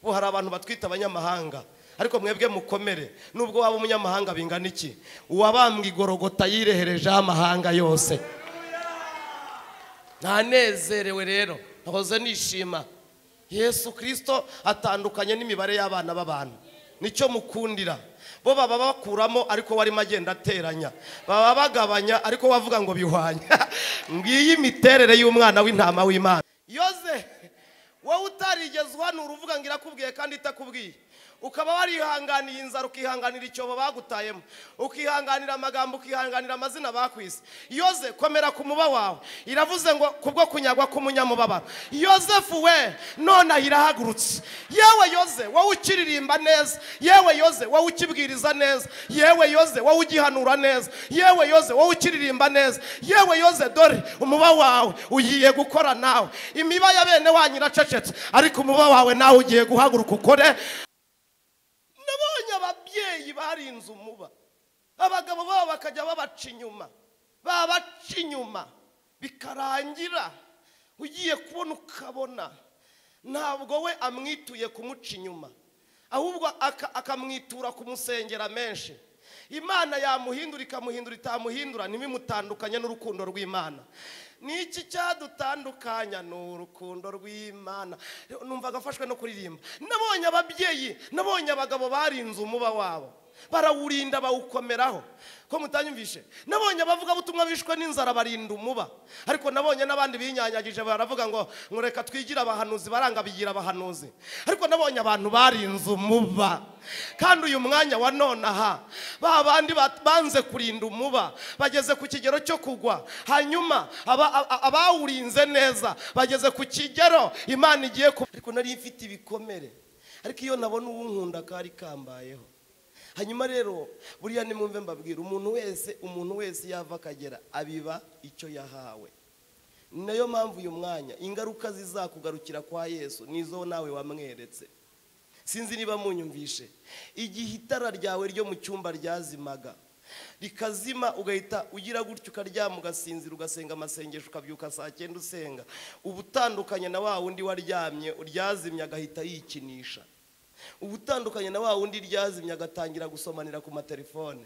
ubu hari abantu batwita abanyamahanga, ariko mwebwe mukomere. Nubwo waba umunyamahanga bingana iki, uwabambwe igorogota yireherejeho amahanga yose. Ntanezerewe rero, nahoze nishima. Yesu Kristo atandukanye n'imibare y'abana b'abantu. Nicyo mukundira. Bo baba bakuramo ariko warimo agenda ateranya, baba bagabanya ariko wavuga ngo bihwanye. Ngiyi imiterere y'umwana w'intama w'Imana. Yoze wowe utarigezwa n'uruvuga ngo irakubwiye kandi itakubwiye, ukaba warihanganiye inzara, ukihanganira icyobo bagutayemo, ukihanganira amagambo, ukihanganira amazina bakwise. Yoze komera ku muba wawe. Iravuze ngo kubwo kunyagwa k'umunyamubabaro. Yozefu we none irahagurutse. Yewe Yoze wowe ukiririmba neza, yewe Yoze wowe ukibwiriza neza, yewe Yoze wowe ugihanura neza, yewe Yoze wowe ukiririmba neza, yewe Yoze dore umuba wawe ugiye gukora nawe. Imiba ya bene wanyu iracecetse, ariko umuba wawe nawe ugiye guhaguruka ukore. Nabonye ababyeyi barinze umuba, abagabo babo bakajya babaca inyuma, bikarangira ugiye kubona ukabona ntabwo we amwituye kumuca inyuma, ahubwo akamwitura kumusengera menshi. Imana yamuhindura ikamuhindura, itamuhindura ntibimutandukanye n'urukundo rw'Imana. Niki cyadutandukanya n'urukundo rw'Imana? Numva gafashwe no kuririmba. Nabonye ababyeyi, nabonye abagabo barinze umuba wabo, barawurinda bawukomeraho. Ko mutanyumvishe, nabonye abavuga butumwa bishwe n'inzara barinda umuba, ariko nabonye n'abandi binyanyagije baravuga ngo reka twigira abahanuzi, baranga bigira abahanuzi. Ariko nabonye abantu barinze umuba. Kandi uyu mwanya wa none aha, ba bandi banze kurinda umuba bageze ku kigero cyo kugwa, hanyuma abawurinze neza bageze ku kigero Imana igiye ku. Ariko nari mfite ibikomere, ariko iyo nabona Unkunda Karikambayeho. Hanyuma rero buriya nimwumve mbabwira, umuntu wese yava akagera abiba icyo yahawe. Nayo mpamvu uyu mwanya ingaruka zizakugarukira kwa Yesu nizo nawe wamweretse. Sinzi niba munyumvishe, igihe itara ryawe ryo mu cyumba ryazimaga rikazima, ugahita ugira gutyo ukaryama ugasinzira, ugasenga amasengesho, ukabyuka saa 9 usenga, ubutandukanye na wa wundi waryamye uryazimye agahita yikinisha. Ubutandukanye na wa wundi ryazimye agatangira gusomanira ku matelefone.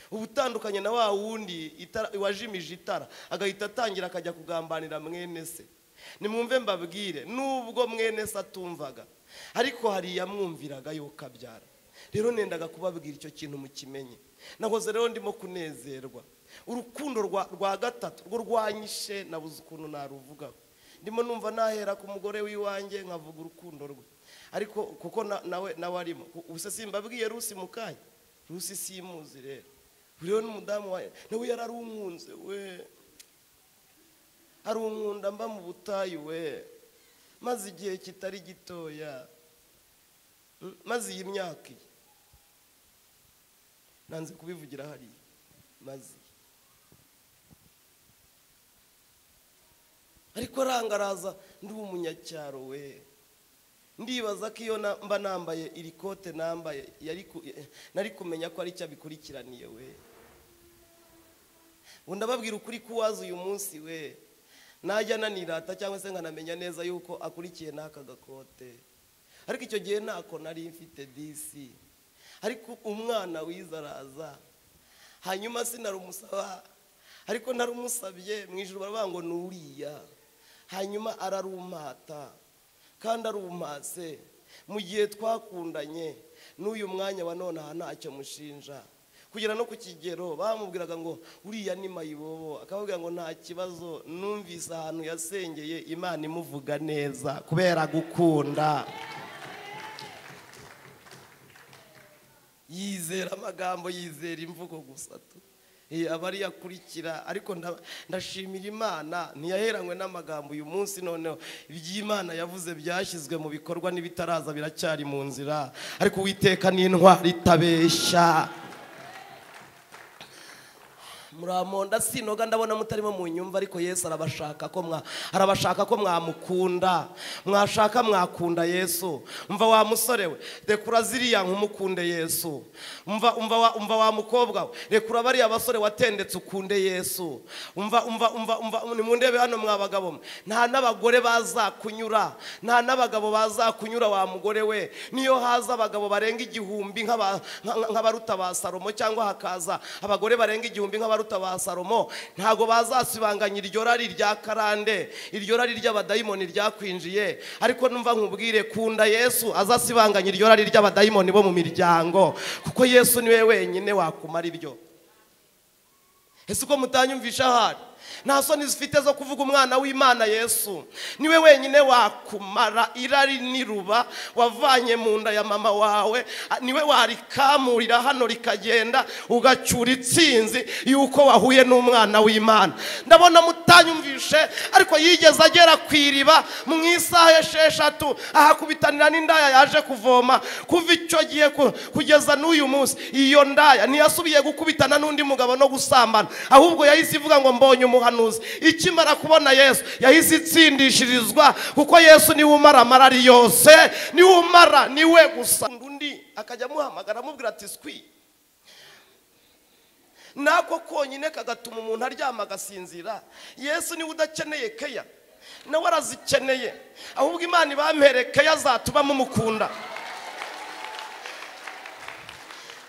Ubutandukanye na wa wundi wajimije itara agahita atangira akajya kugambanira mwene se. Nimwumve mbabwire, nubwo mwene se atumvaga, ariko hari yamwumviraga yo kabyara. Rero nendaga kubabwira icyo kintu mukimenye. Nahoze rero ndimo kunezerwa. Urukundo rwa gatatu rwo rwanyishe, nabuze ukuntu naruvuga. Ndimo numva nahera ku mugore w'iwanjye nkavuga urukundo rwe, ariko kuko nawe arimo. Ubuse simbabwiye Rusi mukanya, Rusi simuzi rero. Buriyo n'umudamu wawe nawe yararunkunze we, arunkunda mba mu butayu we, maze igihe kitari gitoya, maze iyi myaka iyi, nanze kubivugira hariya, maze ariko rangaraza ndi umunyacyaro we. Ndibaza ko iyo mba nambaye iri kote nambaye nari kumenya ko ari cyo bikurikiraniye we. Ndababwira ukuri kuwaza uyu munsi we, najya nanirata cyangwa se nkanamenya neza yuko akurikiye n'aka gakote, ariko icyo gihe ntako nari mfite disi. Ariko umwana wiza araza, hanyuma sinarumusaba, ariko narumusabye mu ijuru baravuga ngo nuriya, hanyuma ararumata. Kandi arumase mu gihe twakundanye, n'uyu mwanya wa none aha ntacyo mushinja. Kugera no ku kigero bamubwiraga ngo uriya ni mayibobo, akavuga ngo nta kibazo, numvise ahantu yasengeye Imana imuvuga neza kubera gukunda. Yizera amagambo, yizera imvugo gusa tu. Abari yakurikira, ariko ndashimira Imana ntiyaheranywe n'amagambo. Uyu munsi noneho iby'Imana yavuze byashyizwe mu bikorwa, n'ibitaraza biracyari mu nzira, ariko Uwiteka ni intwari itabeshya. muramonda sinoga ndabona mutarimo mu nyumva, ariko Yesu arabashaka ko mwamukunda, mwashaka mwakunda Yesu. Umva wa musore we, rekura ziriya nkumukunde Yesu. Umva wa mukobwa we, rekura bariya basore watendetse ukunde Yesu. Umva nimundebe hano mwabagabo, nta n'abagore bazakunyura, nta n'abagabo bazakunyura wa mugore we. Niyo haza abagabo barenga 1000 nk'abaruta ba Salomo, cyangwa hakaza abagore barenga 1000 nk'abaruta ba Salomo, ntago bazasibanganya iryo rari rya karande, iryo rari ry'abadayimoni ryakwinjiye. Ariko numva nkubwire, kunda Yesu azasibanganya iryo rari ry'abadayimoni bo mu miryango, kuko Yesu niwe wenyine wakumara ibyo. Ese ko mutanyumvisha hari nta soni zifite zo kuvuga umwana w'Imana Yesu niwe wenyine wakumara irari niruba wavanye mu nda ya mama wawe, niwe warikamurira hano rikagenda ugacyura itsinzi yuko wahuye n'umwana w'Imana. Ndabona mutanyumvishe, ariko yigeze agera kwiriba mu isaha 6 ahakubitanira n'indaya yaje kuvoma. Kuva icyo gihe kugeza n'uyu munsi, iyo ndaya ntiyasubiye gukubitana n'undi mugabo no gusambana, ahubwo yahise ivuga ngo mbonye umuhanuzi. Ikimara kubona Yesu yahise itsindishirizwa, kuko Yesu niwe umara amarari yose, niwe umara, niwe gusa. Undi akajya muhamagara amubwira ati skwi, nako konyine kagatuma umuntu aryama agasinzira. Yesu niwe udakeneye keya, nawe arazikeneye, ahubwo Imana ibamperekeye azatuba mumukunda.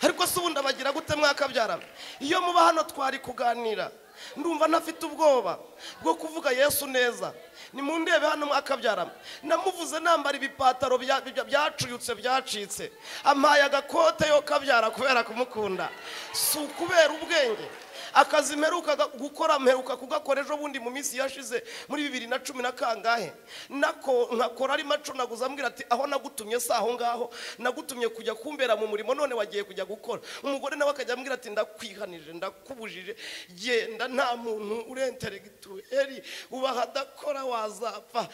Ariko se ubundi abagira gute mwakabyarana? Iyo muba hano twari kuganira, ndumva ntafite ubwoba bwo kuvuga Yesu neza. Ni mu ndebe hano mwakabyarana, namuvuze nambara ibipataro byacuyutse byacitse, ampaye agakote yo kabyara kubera kumukunda, si ukubera ubwenge. Akazi mperuka gukora mperuka kugakora ejo bundi mu minsi yashize muri 2010 na kangahe, nako nkakora ari macu naguza ambwira ati aho nagutumye saho ngaho, nagutumye kujya kumbera mu murimo, none wagiye kujya gukora. Umugore nawe akajya ambwira ati ndakwihanije, ndakubujije, genda, nta muntu urenteregitueri ubaha dakora wazapfa.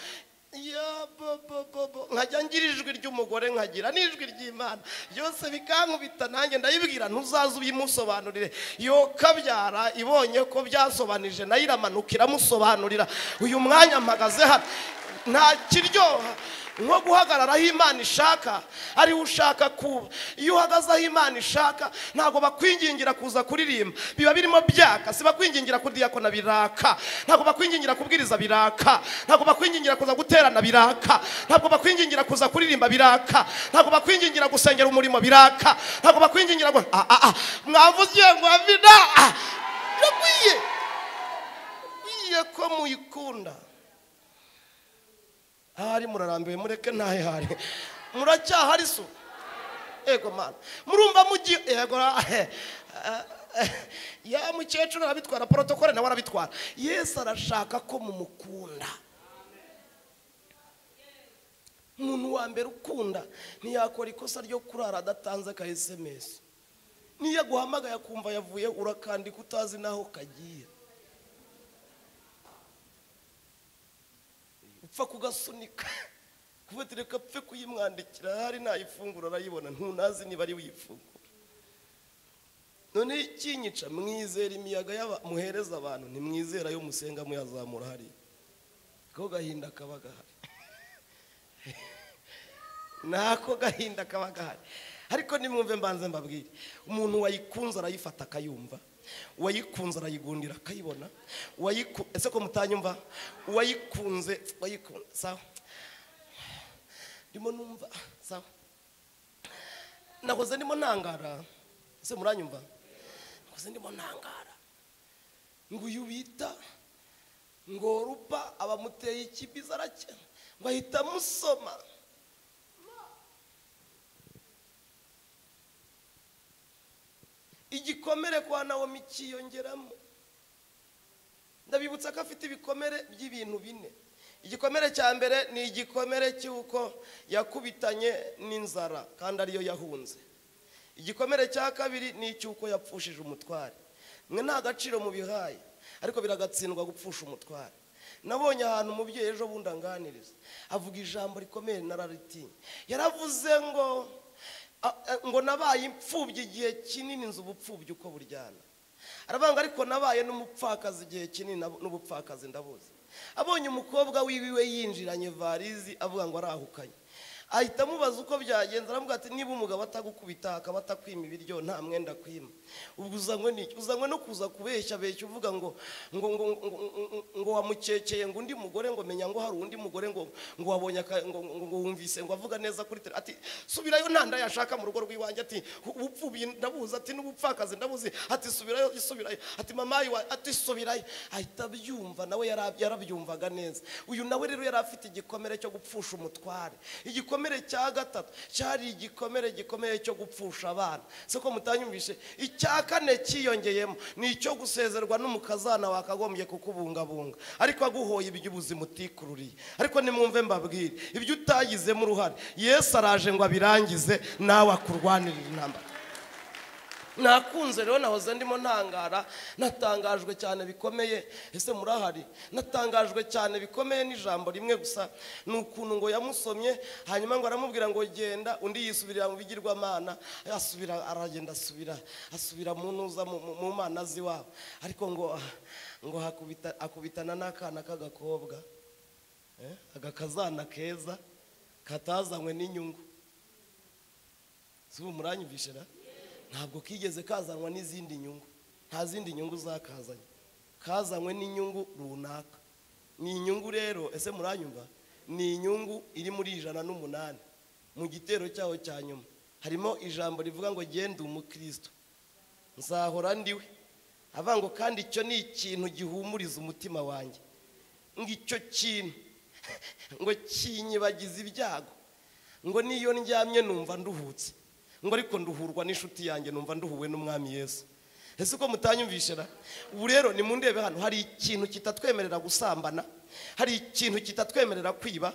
Ya bobo nkajya ngira ijwi ry'umugore, nkagira n'ijwi ry'Imana, byose bikankubita. Nanjye ndayibwira ntuzaze ubimusobanurire. Yo kabyara ibonye ko byasobanije, nayo iramanukira musobanurira. Uyu mwanya mpagaze hano nta kiryoha nko guhagarara aho Imana ishaka, ari ushaka kuba. Iyo uhagaze aho Imana ishaka, ntago bakwingingira kuza kuririmba, biba birimo byaka. Si bakwingingira kudiyakona biraka, ntago bakwingingira kubwiriza biraka, ntago bakwingingira kuza guterana biraka, ntago bakwingingira kuza kuririmba biraka, ntago bakwingingira gusengera umurimo biraka, ntago bakwingingira ngo mwavugiye ngo avida yakwiye ko muyikunda. Hari murarambiwe mureke ntahe hari muracyahari so ego Mana murumva mugiye ego ya mukecuru arabitwara, protokole nawe arabitwara. Yesu arashaka ko mumukunda. Umuntu wa mbere ukunda ntiyakora ikosa ryo kurara adatanze ka SMS. Niyo guhamagaye akumva yavuye urakandika utazi naho kagiye, upfa kugasunika kubatereka pfe kuyimwandikira, hari nayifungura arayibona, ntunazi niba ari wifungura. None ikinyica, mwizera imiyaga muhereza abantu, ntimwizera yo musenga muyazamura hari ko gahinda kabagahari. Nako gahinda kabagahari. Ariko nimwumve mbanze mbabwire, umuntu wayikunze arayifata akayumva, wayikunze arayigundira akayibona, ese ko mutanyumva? Wayikunze sawa, ndimo numva sawa, nakoze ndimo ntangara. Ese muranyumva? Nakoze ndimo ntangara ngo uyu bita ngo rupa abamuteye ikibiza aracya ngo ahita musoma. Igikomere kwa Nawomi kiyongeramo. Ndabibutsa ko afite ibikomere by'ibintu bine. Igikomere cya mbere ni igikomere cy'uko yakubitanye n'inzara kandi ariyo yahunze. Igikomere cya kabiri ni icy'uko yapfushije umutware. Mwe nta gaciro mu bihaye, ariko biragatsindwa gupfusha umutware. Nabonye ahantu umubyeyi ejo bundi anganiriza avuga ijambo rikomeye nararitinya. Yaravuze ngo nabaye impfubyi igihe kinini, nzu ubupfubyi uko buryana. arabanga ariko nabaye n'umupfakazi igihe kinini n'ubupfakazi ndabuzi. Abonye umukobwa wiwe yinjiranye varizi avuga ngo arahukanye, ahita amubaza uko byagenze. Aravuga ati niba umugabo atagukubita akaba atakwima ibiryo nta mwenda kwima, ubwo uzanywe n'iki? Uzanywe no kuza kubeshya uvuga ngo wamukekeye ngo undi mugore, ngo menya ngo hari undi mugore, ngo wabonye ngo wumvise ngo avuga neza kuri tele. Ati subirayo nta nda yashaka mu rugo rw'iwanjye. Ati ubupfubi ndabuzi, ati n'ubupfakazi ndabuzi. Ati subirayo. Ati mamayi ati subirayo. Ahita abyumva, nawe yarabyumvaga neza. Uyu nawe rero yari afite igikomere cyo gupfusha umutware. Igikomere cya gatatu cyari igikomere gikomeye cyo gupfusha abana. Siko mutanyumvishe. Icya kane cyiyongeyemo ni icyo gusezerwa n'umukazana wakagombye kukubungabunga, ariko aguhoye iby'ubuzima utikururiye. Ariko nimwumve mbabwire, ibyo utagizemo uruhare Yesu araje ngo abirangize, nawe akurwanirira intambara. Nakunze rero, nahoze ndimo ntangara, natangajwe cyane bikomeye. Ese murahari? Natangajwe cyane bikomeye n'ijambo rimwe gusa, n'ukuntu ngo yamusomye, hanyuma ngo aramubwira ngo genda, undi yisubirira mu bigirwamana. Aragenda asubira mu ntuza mu mana ziwabo. Ariko ngo akubitana n'akana k'agakobwa, agakazana keza katazanywe n'inyungu. Si muranyumvishe na? Ntabwo kigeze kazanwa n'izindi nyungu, nta zindi nyungu zakazanye, kazanywe n'inyungu runaka. Ni inyungu rero, ese muranyumva? Ni inyungu iri muri 108 mu gitero cyaho cya nyuma. Harimo ijambo rivuga ngo genda umukristo nzahora ndiwe. Avango kandi icyo ni ikintu gihumuriza umutima wanjye, ngo icyo kintu ngo kinyibagiza ibyago, ngo niyo ndyamye numva nduhutse, ngo ariko nduhurwa n'inshuti yanjye numva nduhuwe n'umwami Yesu. Ese uko mutanyumvishe ra? Ubu rero ni mundebe hano, hari ikintu kitatwemerera gusambana, hari ikintu kitatwemerera kwiba,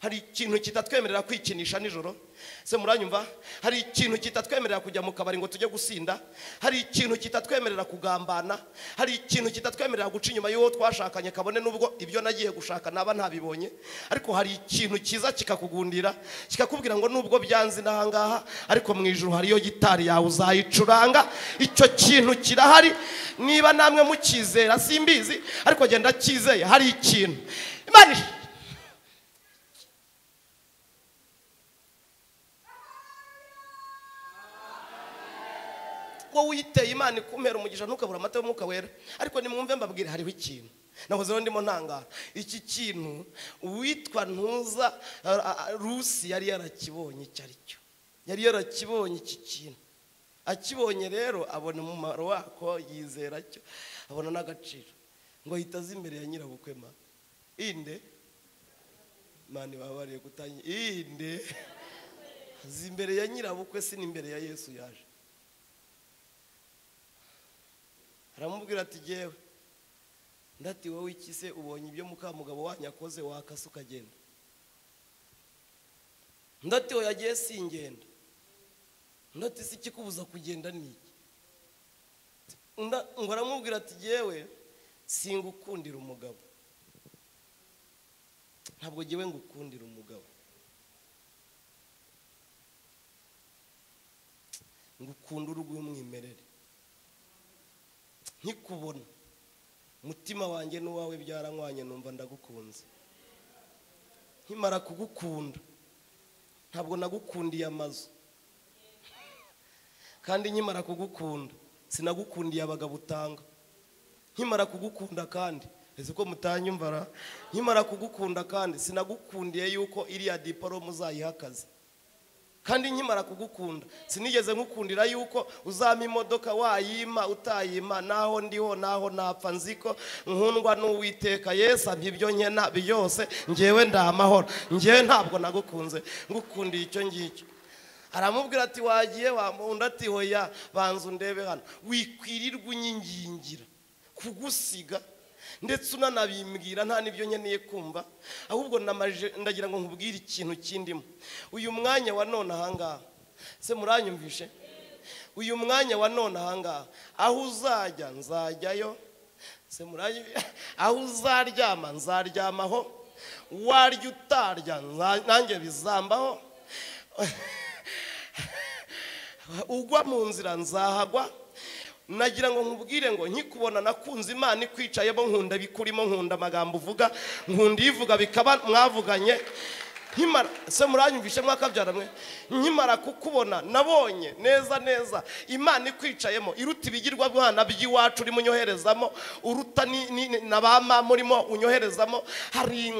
hari ikintu kitatwemerera kwikinisha nijoro. Se muranyumva? Hari ikintu kitatwemerera kujya mu kabari ngo tujye gusinda, hari ikintu kitatwemerera kugambana, hari ikintu kitatwemerera guca inyuma y'uwo twashakanye kabone nubwo ibyo nagiye gushaka naba ntabibonye. Ariko hari ikintu kiza kikakugundira, kikakubwira ngo nubwo byanze nahangaha, ariko mu ijuru hariyo gitari yawe uzayicuranga. Icyo kintu kirahari, niba namwe mukizera simbizi, ariko genda kizeye. Hari ikintu Imana wowe uyiteye Imana ikumera umugisha ntukabura amata y'umwuka wera. Ariko nimwumve mbabwire, hariho ikintu nahoze ndimo ntangara. Iki kintu uwitwa ntuza Rusi yari yarakibonye icyo ari cyo, yari yarakibonye iki kintu. Akibonye rero abona umumaro wako, yizera cyo, abona n'agaciro, ngo ahita aza imbere ya nyirabukwe. Inde Imana ibabariye gutanya inde aza imbere ya nyirabukwe, si n'imbere ya Yesu yaje. Aramubwira ati jewe ndati wowe iki se ubonye ibyo mukamugabo wanyakoze wakase ukagenda? Ndati oya yagiye singenda. Ndati si kikubuza kugenda niki? Ngo aramubwira ati jewe singukundira umugabo, ntabwo jewe ngukundira umugabo, ngukunda urw'umwimerere. Nkikubona mutima wanjye n'uwawe byarankwanye, numva ndagukunze. Nkimara kugukunda ntabwo nagukundiye amazu, kandi nkimara kugukunda sinagukundiye abagabo utanga. Nkimara kugukunda kandi, ese ko mutanyumvara, nkimara kugukunda kandi sinagukundiye yuko iriya diplome uzayiha akazi. Kandi nkimara kugukunda sinigeze ngukundira yuko uzama imodoka wayima utayima, naho ndiho naho napfa nziko nkundwa n'Uwiteka. Yesu ampa ibyo nkena byose, ngewe ndamahoro. Ngewe ntabwo nagukunze, ngukundiye icyo ngicyo. Aramubwira ati wagiye wamunda, ati hoya banza undebe hano, wikwirirwa unyingingira kugusiga ndetse unanabimbwira nta nibyo nkeneye kumva, ahubwo ndagira ngo nkubwire ikintu kindimo. Uyu mwanya wa none ahangaha, se muranyumvishe? Uyu mwanya wa none ahangaha, aho uzajya nzajyayo, se muranyumvishe? Aho uzaryama nzaryamaho, warya utarya nanjye bizambaho, ugwa mu nzira nzahagwa, nagira ngo nkubwire ngo nkikubona nakunze Imana ikwicayemo, nkunda bikurimo, nkunda amagambo uvuga, nkunda ivuga bikaba mwavuganye. Nkimara se muranyumvishe mwakabyara mwe, nkimara kukubona nabonye neza Imana ikwicayemo iruta ibigirwa bwana by'iwacu uri munyoherezamo, uruta na bama murimo unyoherezamo. Hari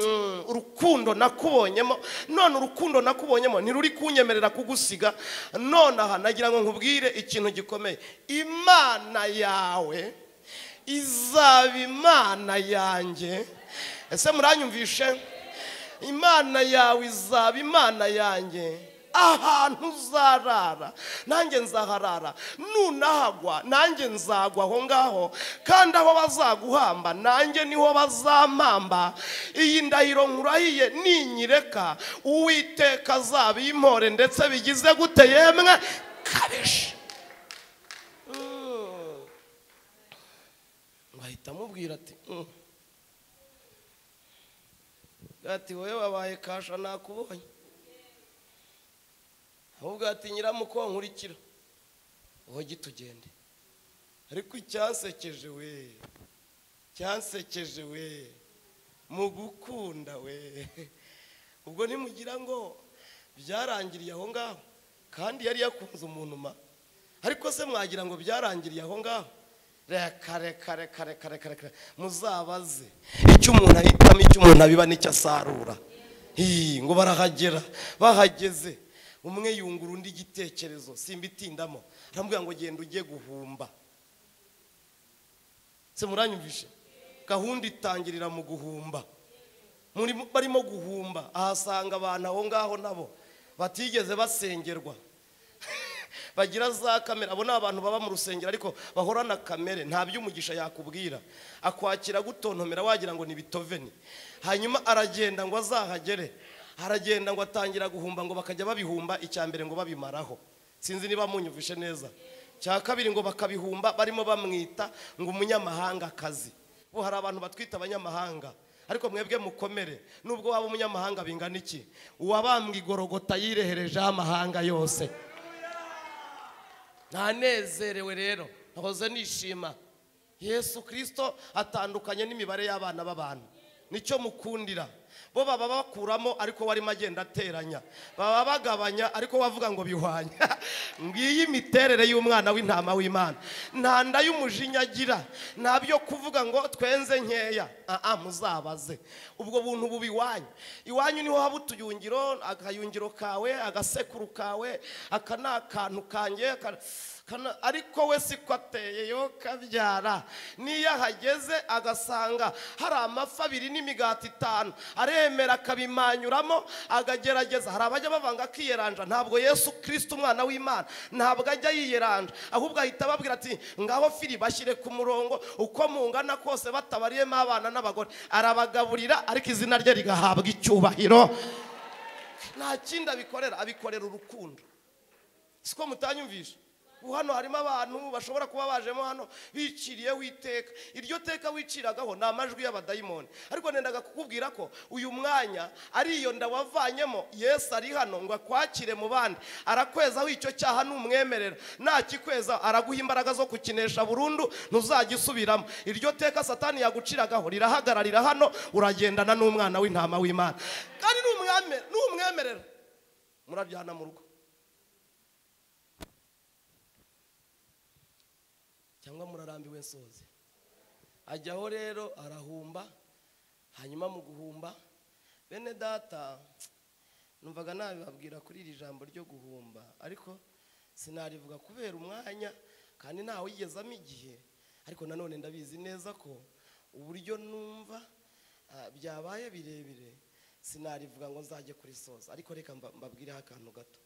urukundo nakubonyemo, none urukundo nakubonyemo ntiruri kunyemerera kugusiga. None aha nagira ngo nkubwire ikintu gikomeye, Imana yawe izaba Imana yanjye. Ese muranyumvishe? Imana yawe izaba Imana yanjye. Ahantu uzarara nanjye nzaharara, nunahagwa nanjye nzagwa aho ngaho, kandi aho bazaguhamba nanjye niho bazampamba. Iyi ndahiro nkurahiye ninyireka, Uwiteka azaba impore ndetse bigize gute yemwe kabishe. Ngahita mubwira ati ati wowe wabaye kasha nakubonye. Ahubwo ati nyiramuko nkurikira uho gitugende. Ariko cyansekeje we mu gukunda we, ubwo ntimugira ngo byarangiriye aho ngaho, kandi yari yakunze umuntu ma. Ariko se mwagira ngo byarangiriye aho ngaho? Reka muzabaze icyo umuntu ahitamo, icyo umuntu abiba nicyo asarura. Ngo barahagera, bahageze umwe yungura undi igitekerezo, simbitindamo, arambwira ngo genda ujye guhumba. Se muranyumvishe? Gahunda itangirira mu guhumba. Barimo guhumba, ahasanga abantu aho ngaho nabo batigeze basengerwa. Bagira za kamera, abo ni abantu baba mu rusengero ariko bahorana kamere, nta by'umugisha yakubwira. Akwakira gutontomera wagira ngo ni bitoveni. Hanyuma aragenda ngo azahagere, aragenda ngo atangira guhumba, ngo bakajya babihumba. Icyambere ngo babimaraho, sinzi niba munyumvishe neza. Cya kabiri ngo bakabihumba barimo bamwita ngo umunyamahanga kazi. Bo hari abantu batwita abanyamahanga, ariko mwebwe mukomere, nubwo waba umunyamahanga bingana iki, uwabambwe igorogota yirehereje amahanga yose. Nanezerewe rero, nahoze nishima. Yesu Kristo atandukanye n'imibare y'abana b'abantu, nicyo mukundira. Bo baba bakuramo ariko warimo agenda ateranya, baba bagabanya ariko wavuga ngo bihwanye. Ngiyi imiterere y'umwana w'intama w'Imana. Nta nda y'umujinya agira, ntabyo kuvuga ngo twenze nkeya. Muzabaze ubwo buntu bubi iwanyu niho haba utuyungiro, akayungiro kawe, agasekuru kawe, aka ni akantu kanjye, ariko we siko ateye yo kabyara. Niyo ahageze agasanga hari amafi 2 n'imigati 5, aremera akabimanyuramo agagerageza. Hari abajya bavanga akiyeranja, ntabwo Yesu Kristo umwana w'Imana ntabwo ajya yiyeranja, ahubwo ahita babwira ati ngaho firi bashyire ku murongo, uko mungana kose batabariyemo abana n'abagore arabagaburira, ariko izina rye rigahabwa icyubahiro. Nta kindi abikorera urukundo. Siko mutanyumvisha? Hano harimo abantu bashobora kuba bajemo hano biciriye witeka. Iryo teka wiciragaho ni amajwi y'abadayimoni. Ariko nendaga kukubwira ko uyu mwanya ari iyo nda wavanyemo. Yesu ari hano ngo akwakire mu bandi, arakwezaho icyo cyaha n'umwemerera. Nakikweza araguha imbaraga zo kukinesha burundu, ntuzagisubiramo. Iryo teka Satani yaguciragaho rirahagararira hano, uragendana n'umwana w'intama w'Imana. Kandi n'umwemerera murabyana mu rugo. Cyangwa murarambiwe nsoze. Ajyaho rero arahumba, hanyuma mu guhumba bene data numvaga nabibabwira kuri iri jambo ryo guhumba, ariko sinarivuga kubera umwanya kandi ntawe yigezamo igihe. Ariko nanone ndabizi neza ko uburyo numva byabaye birebire, sinarivuga ngo nzajye kuri soza. Ariko reka mbabwireho akantu gato.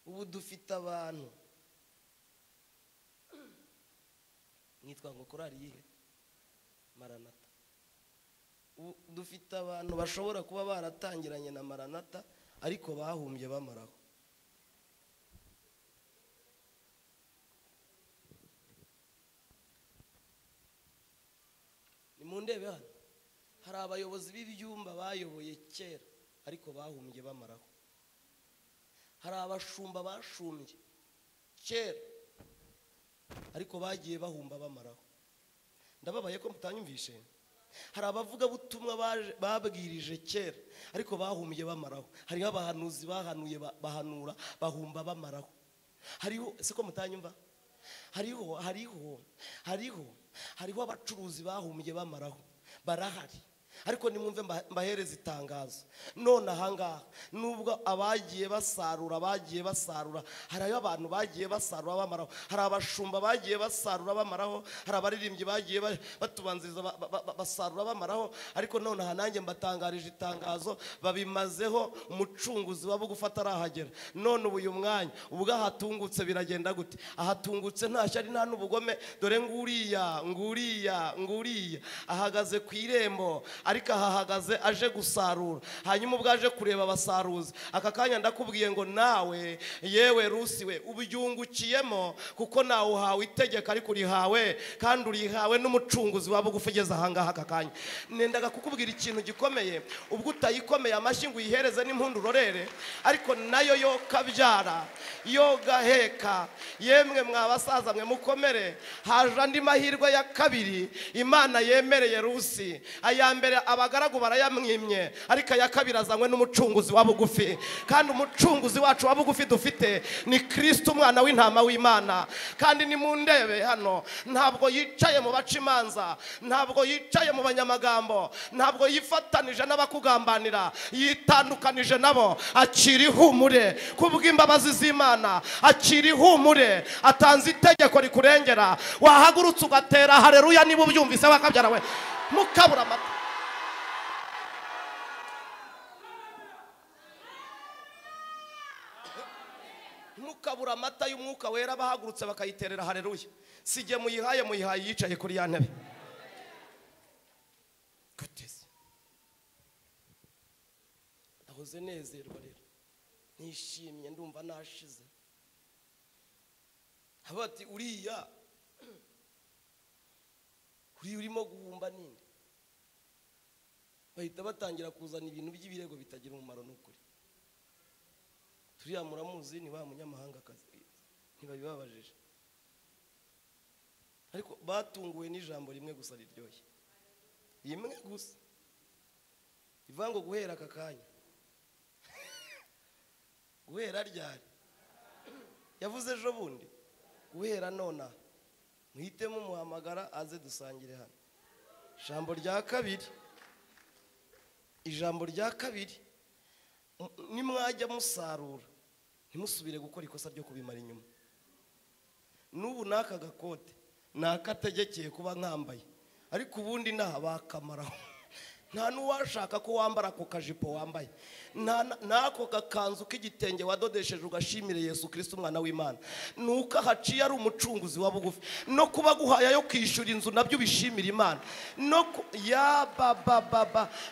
Ubu dufite abantu nitwa ngo korari yihe Maranatha. Dufite abantu bashobora kuba baratangiranye na Maranatha ariko bahumbye bamaraho. Ni mu ndebe hano hari abayobozi b'ibyumba bayoboye kera ariko bahumbye bamaraho. Hari abashumba bashumbye kera ariko bagiye bahumba bamaraho. Ndababaye ko mutanyumvishe. Hari abavuga butumwa babwirije kera ariko bahumiye bamaraho. Hariho abahanuzi bahanuye bahanura bahumba bamaraho. Hariho siko mutanyumva. Hariho abacuruzi bahumiye bamaraho. Barahari. Ariko nimwumve mbahereza itangazo. None ahangaha nubwo abagiye basarura hari abantu bagiye basarura bamaraho, hari abashumba bagiye basarura bamaraho, hari abaririmbyi bagiye batubanziriza basarura bamaraho, ariko none aha nanjye mbatangarije itangazo babimazeho umucunguzi wabo gufata arahagera. None ubu uyu mwanya ubwo ahatungutse biragenda gute? Ahatungutse nta shyari nta n'ubugome, dore nguriya ahagaze ku irembo ariko ahahagaze aje gusarura. Hanyuma ubwo aje kureba abasaruzi, aka kanya ndakubwiye ngo nawe yewe rusiwe ubyungukiyemo, kuko nawe uhawe itegeko ariko urihawe kandi urihawe n'umucunguzi waba ugufugeza ahangaha aka kanya. Nendaga kukubwira ikintu gikomeye, ubwo utayikomeye amashyi ngo uyihereze n'impundu urorere, ariko nayo yo kabyara yo gaheka. Yemwe mwabasaza mwe mukomere, haje andi mahirwe ya kabiri Imana yemereye Rusi. Aya mbere abagaragu barayamwimye, ariko aya kabiri azanywe n'umucunguzi wa bugufi, kandi umucunguzi wacu wa bugufi dufite ni Kristo umwana w'intama w'Imana. Kandi ni mu ndebe hano, ntabwo yicaye mu baca imanza, ntabwo yicaye mu banyamagambo, ntabwo yifatanije n'abakugambanira, yitandukanije nabo. Akiri ihumure kubw'imbabazi z'Imana, akiri ihumure, atanze itegeko rikurengera. Wahagurutse ugatera haleluya niba ubyumvise wakabyara we, mukabura amata. Mukabura amata y'umwuka wera bahagurutse bakayiterera haleluya. Sije muyihaye yicaye kuri ya ntebe. Guteze ndahoze nezerwa rero, nishimye ndumva nashize. Habati uriya urimo guhumba ninde? Bahita batangira kuzana ibintu by'ibirego bitagira umumaro n'ukuri. Turiya muramuzi ni wa munyamahanga kazi, ntibabibabajije, ariko batunguwe n'ijambo rimwe gusa riryoshye, rimwe gusa ivango guhera aka kanya. Guhera ryari? Yavuze ejo bundi. Guhera nona muhitemo muhamagara aze dusangire hano. Ijambo rya kabiri, nimwajya musarura ntimusubire gukora ikosa ryo kubimara inyuma. N'ubu naka gakote nakategekeye kuba nkambaye, ariko ubundi naha bakamaraho. Nta n'uwashaka ko wambara ako kajipo wambaye, nako gakanzu k'igitenge wadodesheje ugashimire Yesu Kristo umwana w'Imana. Nuko haciye ari umucunguzi wa bugufi, no kuba guhaya yo kwishyura inzu nabyo bishimira Imana, no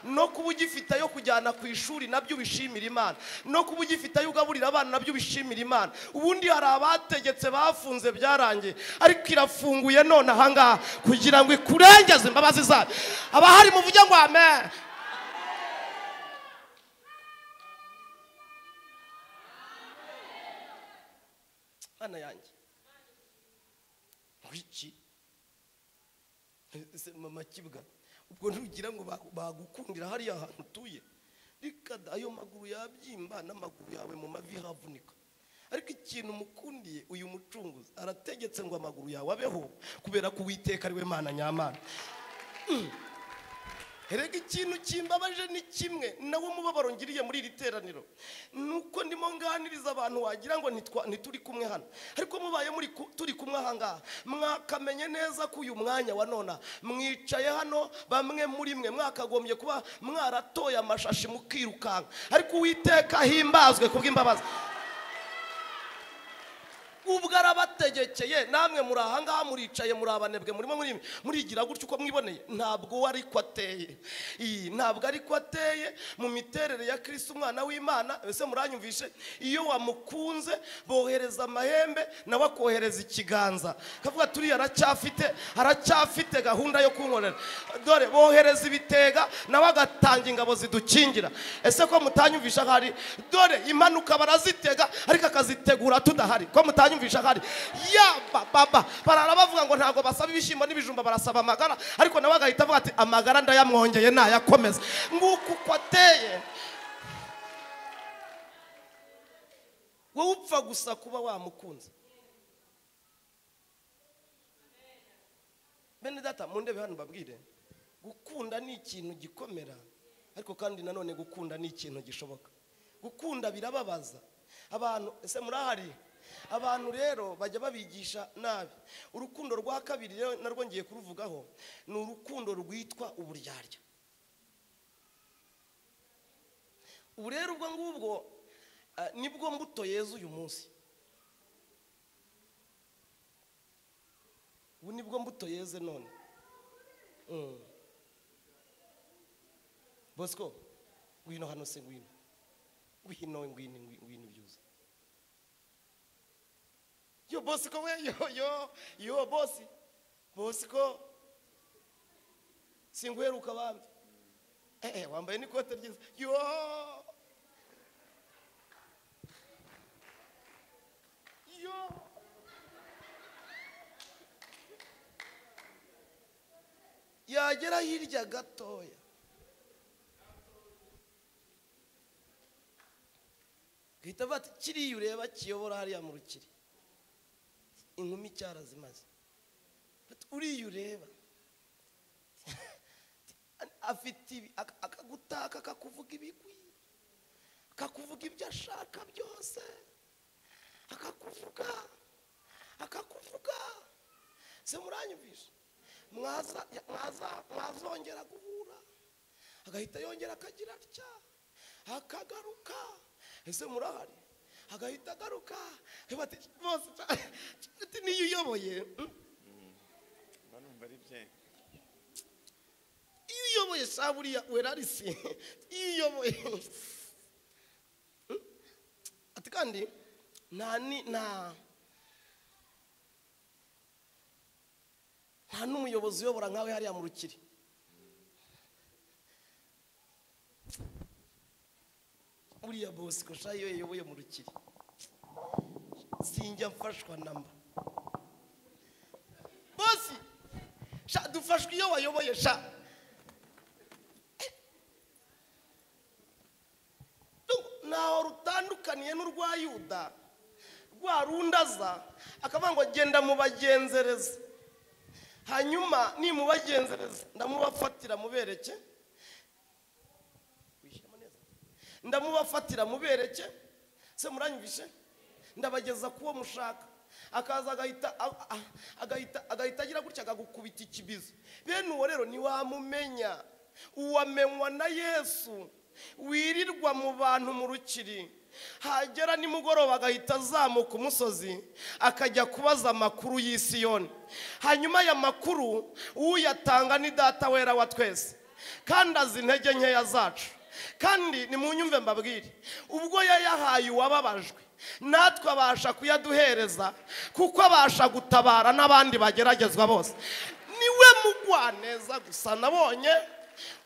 no kuba ugifite yo kujyana ku ishuri nabyo bishimira Imana, no kuba ugifite yo ugaburira abana nabyo bishimira Imana. Ubundi hari abategetse bafunze byarangiye, ariko irafunguye none ahangaha kugira ngo ikurengeze imbabazi zayo. Abahari muvuge ngo amen. Ana yanjye wiki mama kibwa, ubwo ntugira ngo bagukundira hariya ahantu utuye. Rikada ayo maguru yabyimba n'amaguru yawe mu mavi havunika, ariko ikintu mukundiye uyu mucunguzi arategetse ngo amaguru yawe abeho, kubera ko Uwiteka ari we Mana nyamana. Erega ikintu kimbabaje ni kimwe nawe mubabaro ngiriye muri iri teraniro, nuko ndimo nganiriza abantu wagira ngo ntituri kumwe hano, ariko mubaye turi kumwe ahangaha mwakamenye neza ko uyu mwanya wa nona mwicaye hano. Bamwe muri mwe mwakagombye kuba mwaratoye amashashi mukirukanka, ariko Uwiteka himbazwe kubw'imbabazi. Ubwo arabategekeye, namwe muri ahangaha muricaye muri abanebwe murimo murigira gutyo uko mwiboneye. Ntabwo wari ko ateye, ntabwo ari ko ateye mu miterere ya Kristo umwana w'Imana. Ese muranyumvishe? Iyo wamukunze bohereza amahembe nawe akohereza ikiganza, kavuga turi aracyafite gahunda yo kunkorera. Dore bohereza ibitega nawe agatanga ingabo zidukingira. Ese ko mutanyumvisha hari? Dore impanuka barazitega ariko akazitegura tudahari. Ko mutanyumvisha hari? yaba baba barara bavuga ngo ntago basaba ibishyimbo n'ibijumba barasaba amagara, ariko nawe agahita avuga ati amagara ndayamwongeye nayakomeza. Nguko uko ateye. Wowe upfa gusa kuba wamukunze. Bene data mundebe hano mbabwire, gukunda ni ikintu gikomera, ariko kandi nanone gukunda ni ikintu gishoboka. Gukunda birababaza abantu. Ese murahari? Abantu rero bajya babigisha nabi. Urukundo rwa kabiri rero narwo ngiye kuruvugaho, ni urukundo rwitwa uburyarya. Ubu rero ubwo ngubwo nibwo mbuto Yesu uyu munsi. Ubu nibwo mbuto Yesu none. Bosco ngwino hano se ngwino. Ngwino byuze. Yo Bosco we yo bosi. Bosco singweruka bambi. Wambaye n'ikote ryiza. Yo yagera hirya gatoya. Gihita bati kiriya ureba kiyobora hariya mu rukiri. Inkumi cyarazimaze. Uriya ureba afite akagutaka akakuvuga ibigwi, akakuvuga ibyo ashaka byose, akakuvuga se muranyumvisha. Mwazongera guhura agahita yongera akagira atya akagaruka. Ese murahari? Agahita agaruka bati bose niyo uyoboye iyo uyoboye saburiya werarisi iyo uyoboye ati kandi nta n'umuyobozi uyobora nkawe hariya mu rukiri. Uriya bosi ko shayo yoboye mu rukiri sinjya mfashwa namba. Bosi sha dufashwe iyo wayoboye sha. Naho rutandukaniye n'urwa Yuda rwa rundaza akavuga ngo genda mu bagenzereza, hanyuma ni mu bagenzereza ndamubafatira mubereke. Ndamubafatira mubereke se muranyumvishe, ndabageza kuwo mushaka. Akaza agahita agira gutya akagukubita ikibizo. Bene uwo rero ntiwamumenya. Uwamenywa na Yesu wirirwa mu bantu mu rukiri, hagera nimugoroba agahita azamuka umusozi akajya kubaza amakuru y'Isiyoni. Hanyuma aya makuru uyatanga ni Data wera wa twese, kandi azi intege nkeya zacu. Kandi nimunyumve mbabwire, ubwo yayahaye uwababajwe natwe abasha kuyaduhereza, kuko abasha gutabara n'abandi bageragezwa bose. Niwe mugwaneza gusa nabonye.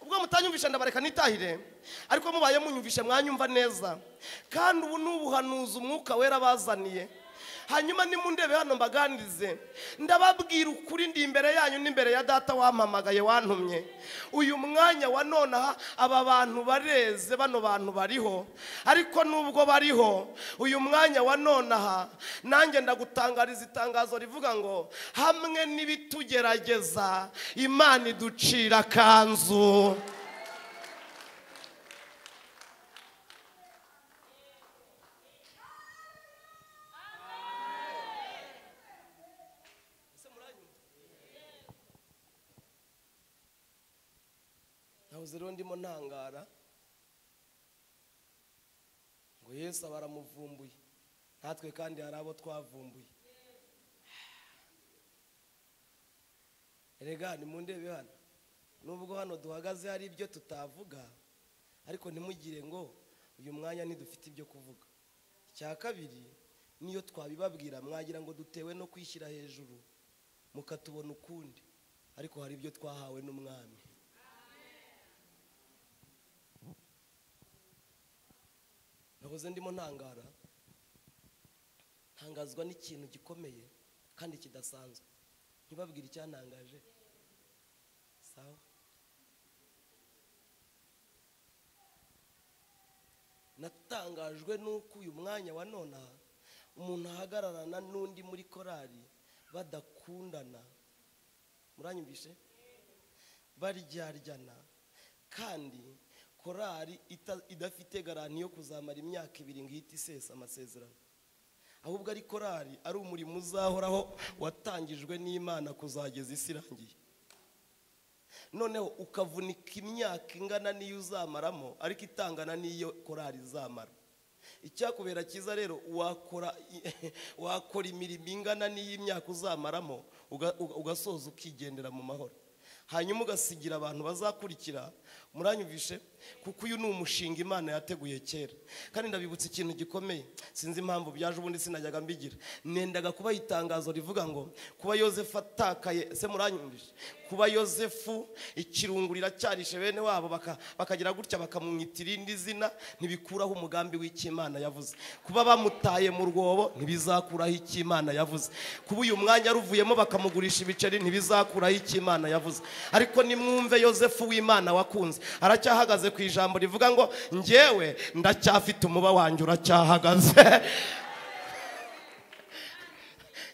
Ubwo mutanyumvisha ndabareka nitahire, ariko mubaye munyumvishe mwanyumva neza. Kandi ubu n'ubuhanuzi umwuka wera bazaniye. Hanyuma nimundebe hano mbaganirize, ndababwira ukuri ndi imbere yanyu n'imbere ya Data wampamagaye wantumye. Uyu mwanya wa none aba bantu bareze, bano bantu bariho, ariko nubwo bariho uyu mwanya wa none nanjye ndagutangariza itangazo rivuga ngo hamwe n'ibitugerageza Imana iducira kanzu. Rero ndimo ntangara ngo Yesu baramuvumbuye, natwe kandi hari abo twavumbuye. Erega nimundebe hano, nubwo hano duhagaze hari ibyo tutavuga, ariko ntimugire ngo uyu mwanya ntidufite ibyo kuvuga. Icya kabiri, niyo twabibabwira mwagira ngo dutewe no kwishyira hejuru mukatubona ukundi, ariko hari ibyo twahawe n'umwami. Nahoze ndimo ntangara, ntangazwa n'ikintu gikomeye kandi kidasanzwe. Ntibabwire icyantangaje. Sawa. Natangajwe nuko uyu mwanya wa none umuntu ahagararana n'undi muri korari badakundana. Muranyumvishe? Baryaryana kandi korari idafite garanti yo kuzamara imyaka 2 ngihita isesa amasezerano. Ahubwo ari korari ari umurimo uzahoraho watangijwe n'Imana kuzageza isi irangiye. Noneho ukavunika imyaka ingana niyo uzamaramo ariko itangana niyo korari izamara. Icyakubera cyiza rero wakora imirimo ingana niyo imyaka uzamaramo ugasoza ukigendera mu mahoro. Hanyuma ugasigira abantu bazakurikira. Muranyumvishe? Kuko uyu ni umushinga Imana yateguye kera. Kandi ndabibutse ikintu gikomeye. Sinzi impamvu byaje ubundi sinajyaga mbigira. Nendaga kuba itangazo rivuga ngo kuba Yosefu atakaye. Se muranyumvishe? Kuba Yosefu ikirungurira cyarishe bene wabo bakagira gutya bakamwitira indi zina ntibikuraho umugambi w'Imana yavuze. Kuba bamutaye mu rwobo ntibizakuraho Imana yavuze. Kuba uyu mwanya ruvuyemo bakamugurisha ibiceri ntibizakuraho Imana yavuze. Ariko nimwumve Yosefu w'Imana wakunze aracyahagaze ku ijambo rivuga ngo njyewe ndacyafite umuba wanjye uracyahagaze.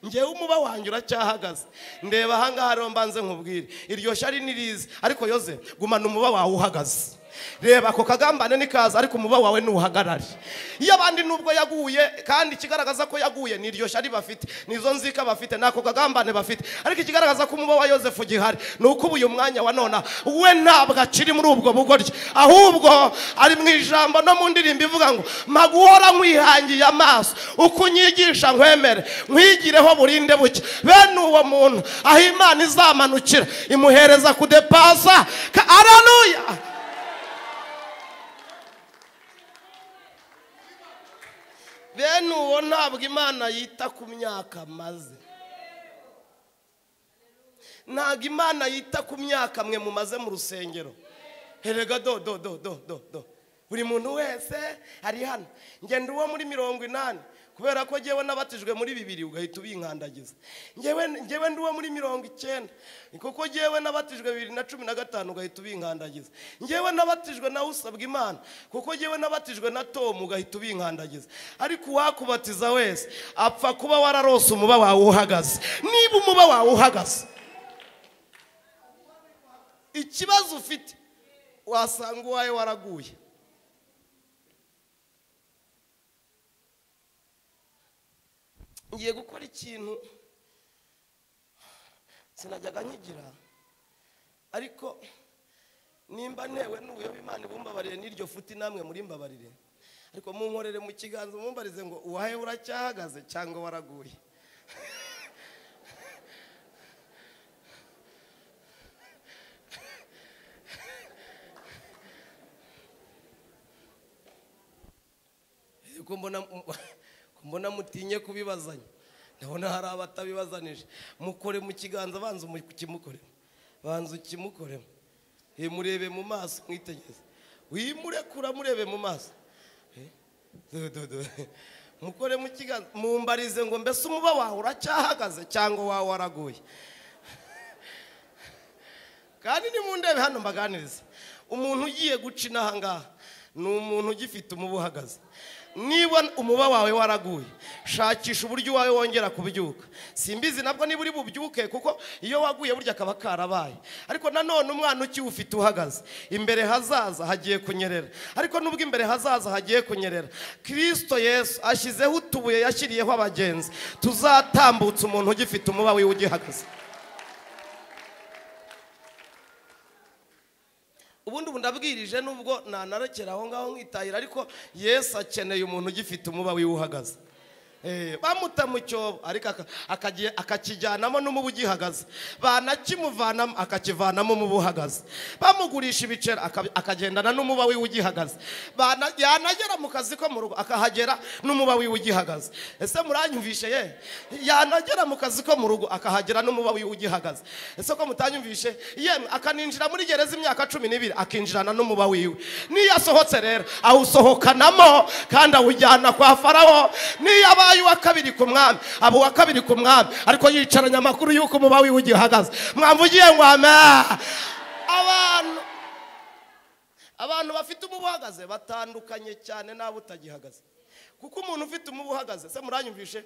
Njyewe umuba wanjye uracyahagaze. Ndeba ahangaha rero mbanze nkubwire iryo shari nirize ariko Yoze gumana umuba wawe uhagaze. Reba ako kagambane nikaza ariko umuba wawe nuhagarari. Iyo abandi nubwo yaguye kandi kigaragaza ko yaguye niryo shari bafite nizo nzika bafite nako kagambane bafite ariko kigaragaza ko umuba wa Yosefu gihari nuko uyu mwanya wa nona we ntabwo akiri muri ubwo bugoryi ahubwo ari mu ijambo no mu ndirimbo ivuga ngo maguhora nkwihangiye amaso ukunyigisha nkwemere nkwigireho burinde buke. Bene uwo muntu aho Imana izamanukira imuhereza kudepasa. Haleluya. Bene uwo ntabwo Imana yita ku myaka maze. Ntabwo Imana yita ku myaka mwe mumaze mu rusengero. Herega do buri muntu wese ari hano. Ngenda uwo muri 80 kubera ko jewe nabatijwe muri 2 ugahita ubinkandagiza. Ngewe nduwo muri 90 kuko jewe nabatijwe 2015 ugahita ubinkandagiza. Ngewe nabatijwe na usabwa Imana kuko jewe nabatijwe na Tom ugahita ubinkandagiza. Ariko wakubatiza wese apfa kuba wararose umuba wawe uhagaze. Niba umuba wawe uhagaze ikibazo ufite wasanga uwawe waraguye. Ngiye gukora ikintu sinajyaga nkigira ariko nimba newe n'ubuyobe Imana ibumbabarire n'iryo futi namwe muri mbabarire ariko munkorere mu kiganza mumbarize ngo uwahe uracyahagaze cyangwa waraguye. Mbona mutinye kubibazanya. Ndabona hari abatabibazanije. Mukore mu kiganza banza ukimukore. Banza ukimukore. Murebe mu maso mwitegeze. Wimurekura murebe mu maso. Mukore mu kiganza mumbarize ngo mbese umuba wawe uracyahagaze cyangwa wawe waraguye. Kandi ni mu ndebe hano mbaganiriza. Umuntu ugiye guca inahangaha ni umuntu ugifite umuba uhagaze. Niba umuba wawe waraguye shakisha uburyo wawe wongera kubyuka. Simbizi nabwo niba uri bubyuke kuko iyo waguye burya akaba karabaye. Ariko nanone umwana ukiwufite uhagaze imbere hazaza hagiye kunyerera. Ariko nubwo imbere hazaza hagiye kunyerera Kristo Yesu ashyizeho utubuye yashyiriyeho abagenzi tuzatambutsa umuntu ugifite umuba wiwe ugihagaze. Ubundi ndabwirije nubwo nanarekera aho ngaho nkitahira ariko Yesu akeneye umuntu ugifite umuba wiwe uhagaze. Bamuta mu cyobo ariko akakijyanamo n'umubu ugihagaze. Banakimuvanamo akakivanamo umubu uhagaze. Bamugurisha ibiceri akagendana n'umuba wiwe ugihagaze. Yanagera mu kazi ko mu rugo akahagera n'umuba wiwe ugihagaze. Ese muranyumvishe ye? Yanagera mu kazi ko mu rugo akahagera n'umuba wiwe ugihagaze. Ese ko mutanyumvishe? Yemwe akaninjira muri gereza imyaka 12 akinjirana n'umuba wiwe. Niyo asohotse rero awusohokanamo kandi awujyana kwa Farawo. Niyo abaye uwa kabiri ku mwami aba uwa kabiri ku mwami ariko yicaranye amakuru y'uko umuba wiwe ugihagaze. Mwamvugiye ngo amen. Abantu bafite umuba uhagaze batandukanye cyane n'abo utagihagaze. Kuko umuntu ufite umuba uhagaze, se muranyumvishe,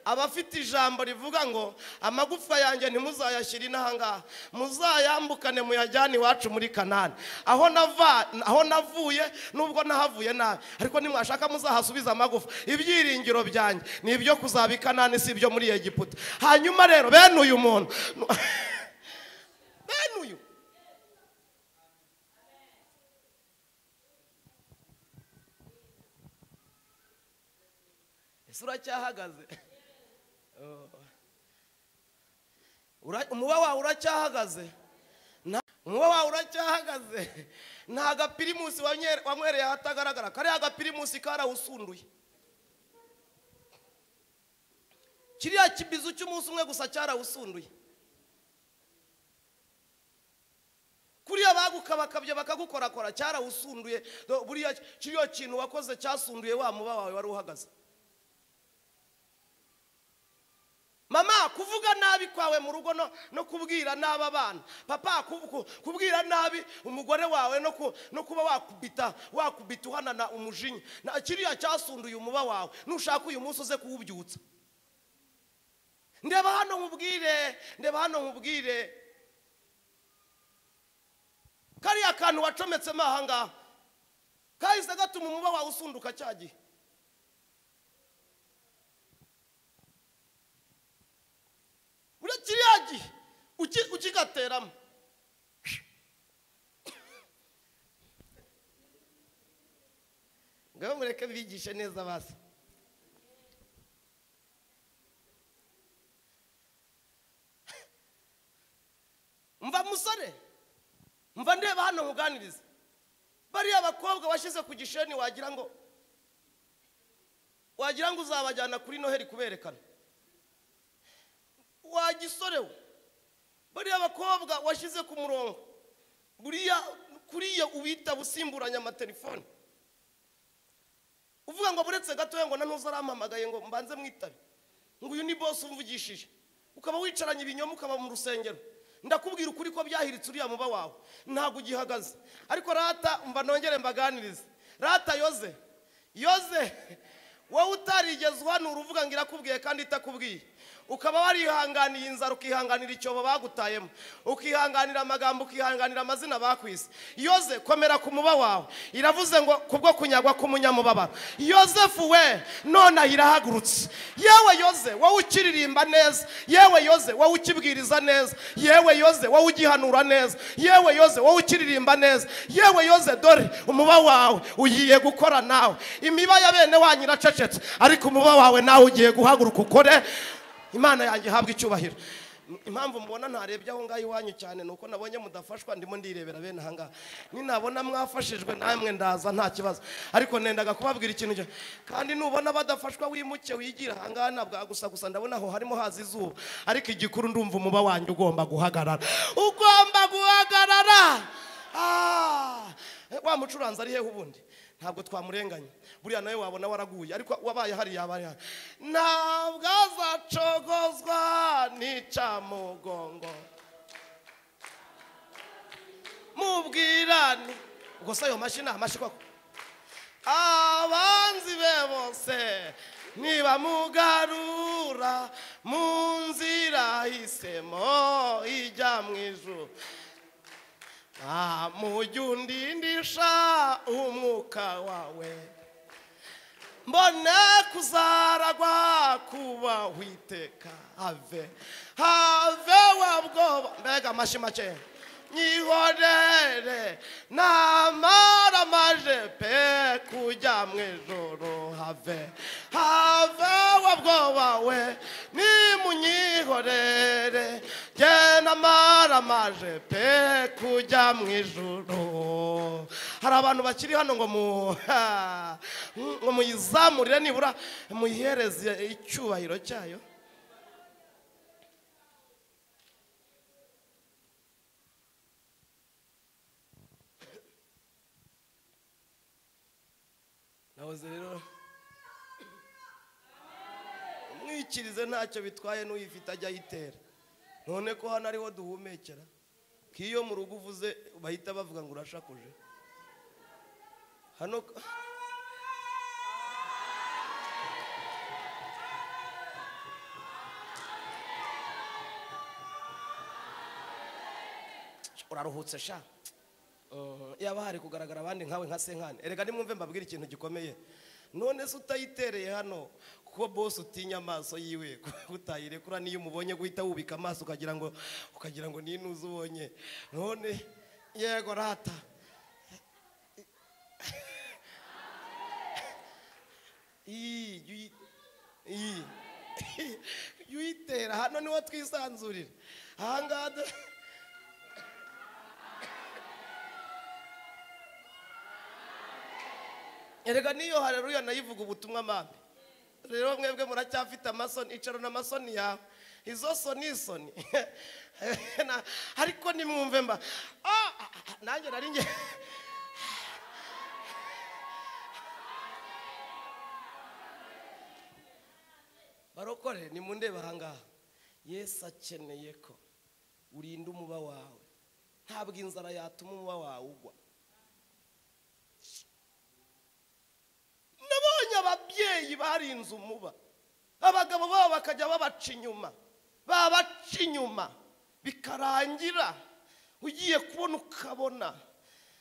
aba afite ijambo rivuga ngo amagufa yanjye ntimuzayashyire inahangaha, muzayambukane muyajyane iwacu muri Kanani. Aho navuye nubwo nahavuye nabi, ariko nimwashaka muzahasubiza amagufa. Ibyiringiro byanjye ni ibyo kuzaba i Kanani, si ibyo muri Egiputa. Hanyuma rero bene uyu muntu bene uyu uracyahagaze. Umuba wawe uracyahagaze. Umuba wawe uracyahagaze. Nta gapirimusi wanywereye ahatagaragara. Kariya gapirimusi karawusunduye. Kiriya kibizu cy'umunsi umwe gusa cyarawusunduye. Kuriya bagukabakabye bakagukorakora cyarawusunduye. Buriya kiriya kintu wakoze cyasunduye wa muba wawe wari uhagaze. Mama, kuvuga nabi kwawe mu rugo no kubwira nabi abana. Papa, kubwira nabi umugore wawe no kuba wakubita uhanana umujinya. Kiriya cyasunduye umuba wawe. Nushaka uyu munsi uze kuwubyutsa. Ndeba hano nkubwire. Kariya kantu wacometsemo ahangaha kahise gatuma umuba wawe usunduka cyagihe. Kiriya ukigateramo ngaho mureke bigishe neza basi. Mva musore, mva ndeba hano nkuganiriza. Bariya abakobwa washyize ku gisheni wagira ngo uzabajyana kuri Noheli kuberekana. Wagisorewe, bariya abakobwa washyize ku murongo, kuriya ubita busimburanya amatelefone. Uvuga ngo buretse gatoya ngo ntuzarampamagaye ngo mbanze mwitabe, ngo uyu ni boss umvugishije. Ukaba wicaranye ibinyoma, ukaba mu rusengero. Ndakubwira ukuri ko byahiritse uriya muba wawe ntago ugihagaze. Ariko rata mba nongere mbaganirize. Rata Yoze wowe utarigeze hano uruvuga ngo irakubwiye kandi itakubwiye. Ukaba warihanganiye inzara, ukihanganira icyobo bagutayemo, ukihanganira amagambo, ukihanganira amazina bakwise. Yoze, komera ku muba wawe. Iravuze ngo kubwo kunyagwa k'umunyamubabaro. Yozefu we none irahagurutse. Yewe Yoze wowe ukiririmba neza, yewe Yoze wowe ukibwiriza neza, yewe Yoze wowe ugihanura neza, yewe Yoze wowe ukiririmba neza, yewe Yoze dore umuba wawe ugiye gukora nawe. Imiba ya bene wanyu iracecetse, ariko umuba wawe nawe ugiye guhaguruka ukore. Imana yanjye habwa icyubahiro. Impamvu mbona ntarebye aho ngaho iwanyu cyane nuko nabonye mudafashwa, ndimo ndirebera bene ahangaha. Ninabona mwafashijwe namwe ndaza nta kibazo, ariko nendaga kubabwira ikintu kandi nubona badafashwa wimuke wigira ahangaha nabwa gusa ndabona aho harimo haza izuba. Ariko igikuru ndumva umuba wanjye ugomba guhagarara. Wa mucuranzi ari hehe ubundi? Ntabwo twamurenganya, buriya nawe wabona waraguye, ariko wabaye hari yabari hano. Ntabwo azacogozwa n'icamugongo mubwirane. Ubwo se ayo mashyi ni amashyi koko? Abanzi be bose niba mugarura mu nzira hisemo ijya mu ijuru. Mujye undindisha umwuka wawe, mbone kuzaragwa kuba witeka. Have wabwoba. Mbega amashyi make. Nyihorere namara amaje pe kujya mu ijoro. Have wabwoba we nimunyihorere genda mara amaje pe kujya mu ijoro. Hari abantu bakiri hano ngo muyizamurire nibura muyihereze icyubahiro cyayo. Nahoze rero wikirize ntacyo bitwaye n'uyifite ajya ayitera. None ko hano ariho duhumekera, kiyo mu rugo uvuze bahita bavuga ngo urashakuje. Hano uraruhutse sha. Yaba hari kugaragara abandi nkawe nka senkane. Erega nimwumve mbabwira ikintu gikomeye. None se utayitereye hano kuko boss utinya amaso yiwe utayirekura niyo umubonye guhita wubika amaso ukagira ngo ninuze ubonye. None yego rata. Yuyitera hano niho twisanzurira. Ahangada erega niyo haleluya nayivuga ubutumwa mambe. Rero mwebwe muracyafite amasoni, icaro n'amasoni yawe. Izo soni ariko nimwumve mba nanjye nari nge barokore nimundeba ahangaha. Yesu akeneye ko urinda umuba wawe. Ntabwo inzara yatuma umuba wawe ugwa. Nabonye ababyeyi barinze umuba, abagabo babo bakajya babaca inyuma bikarangira ugiye kubona ukabona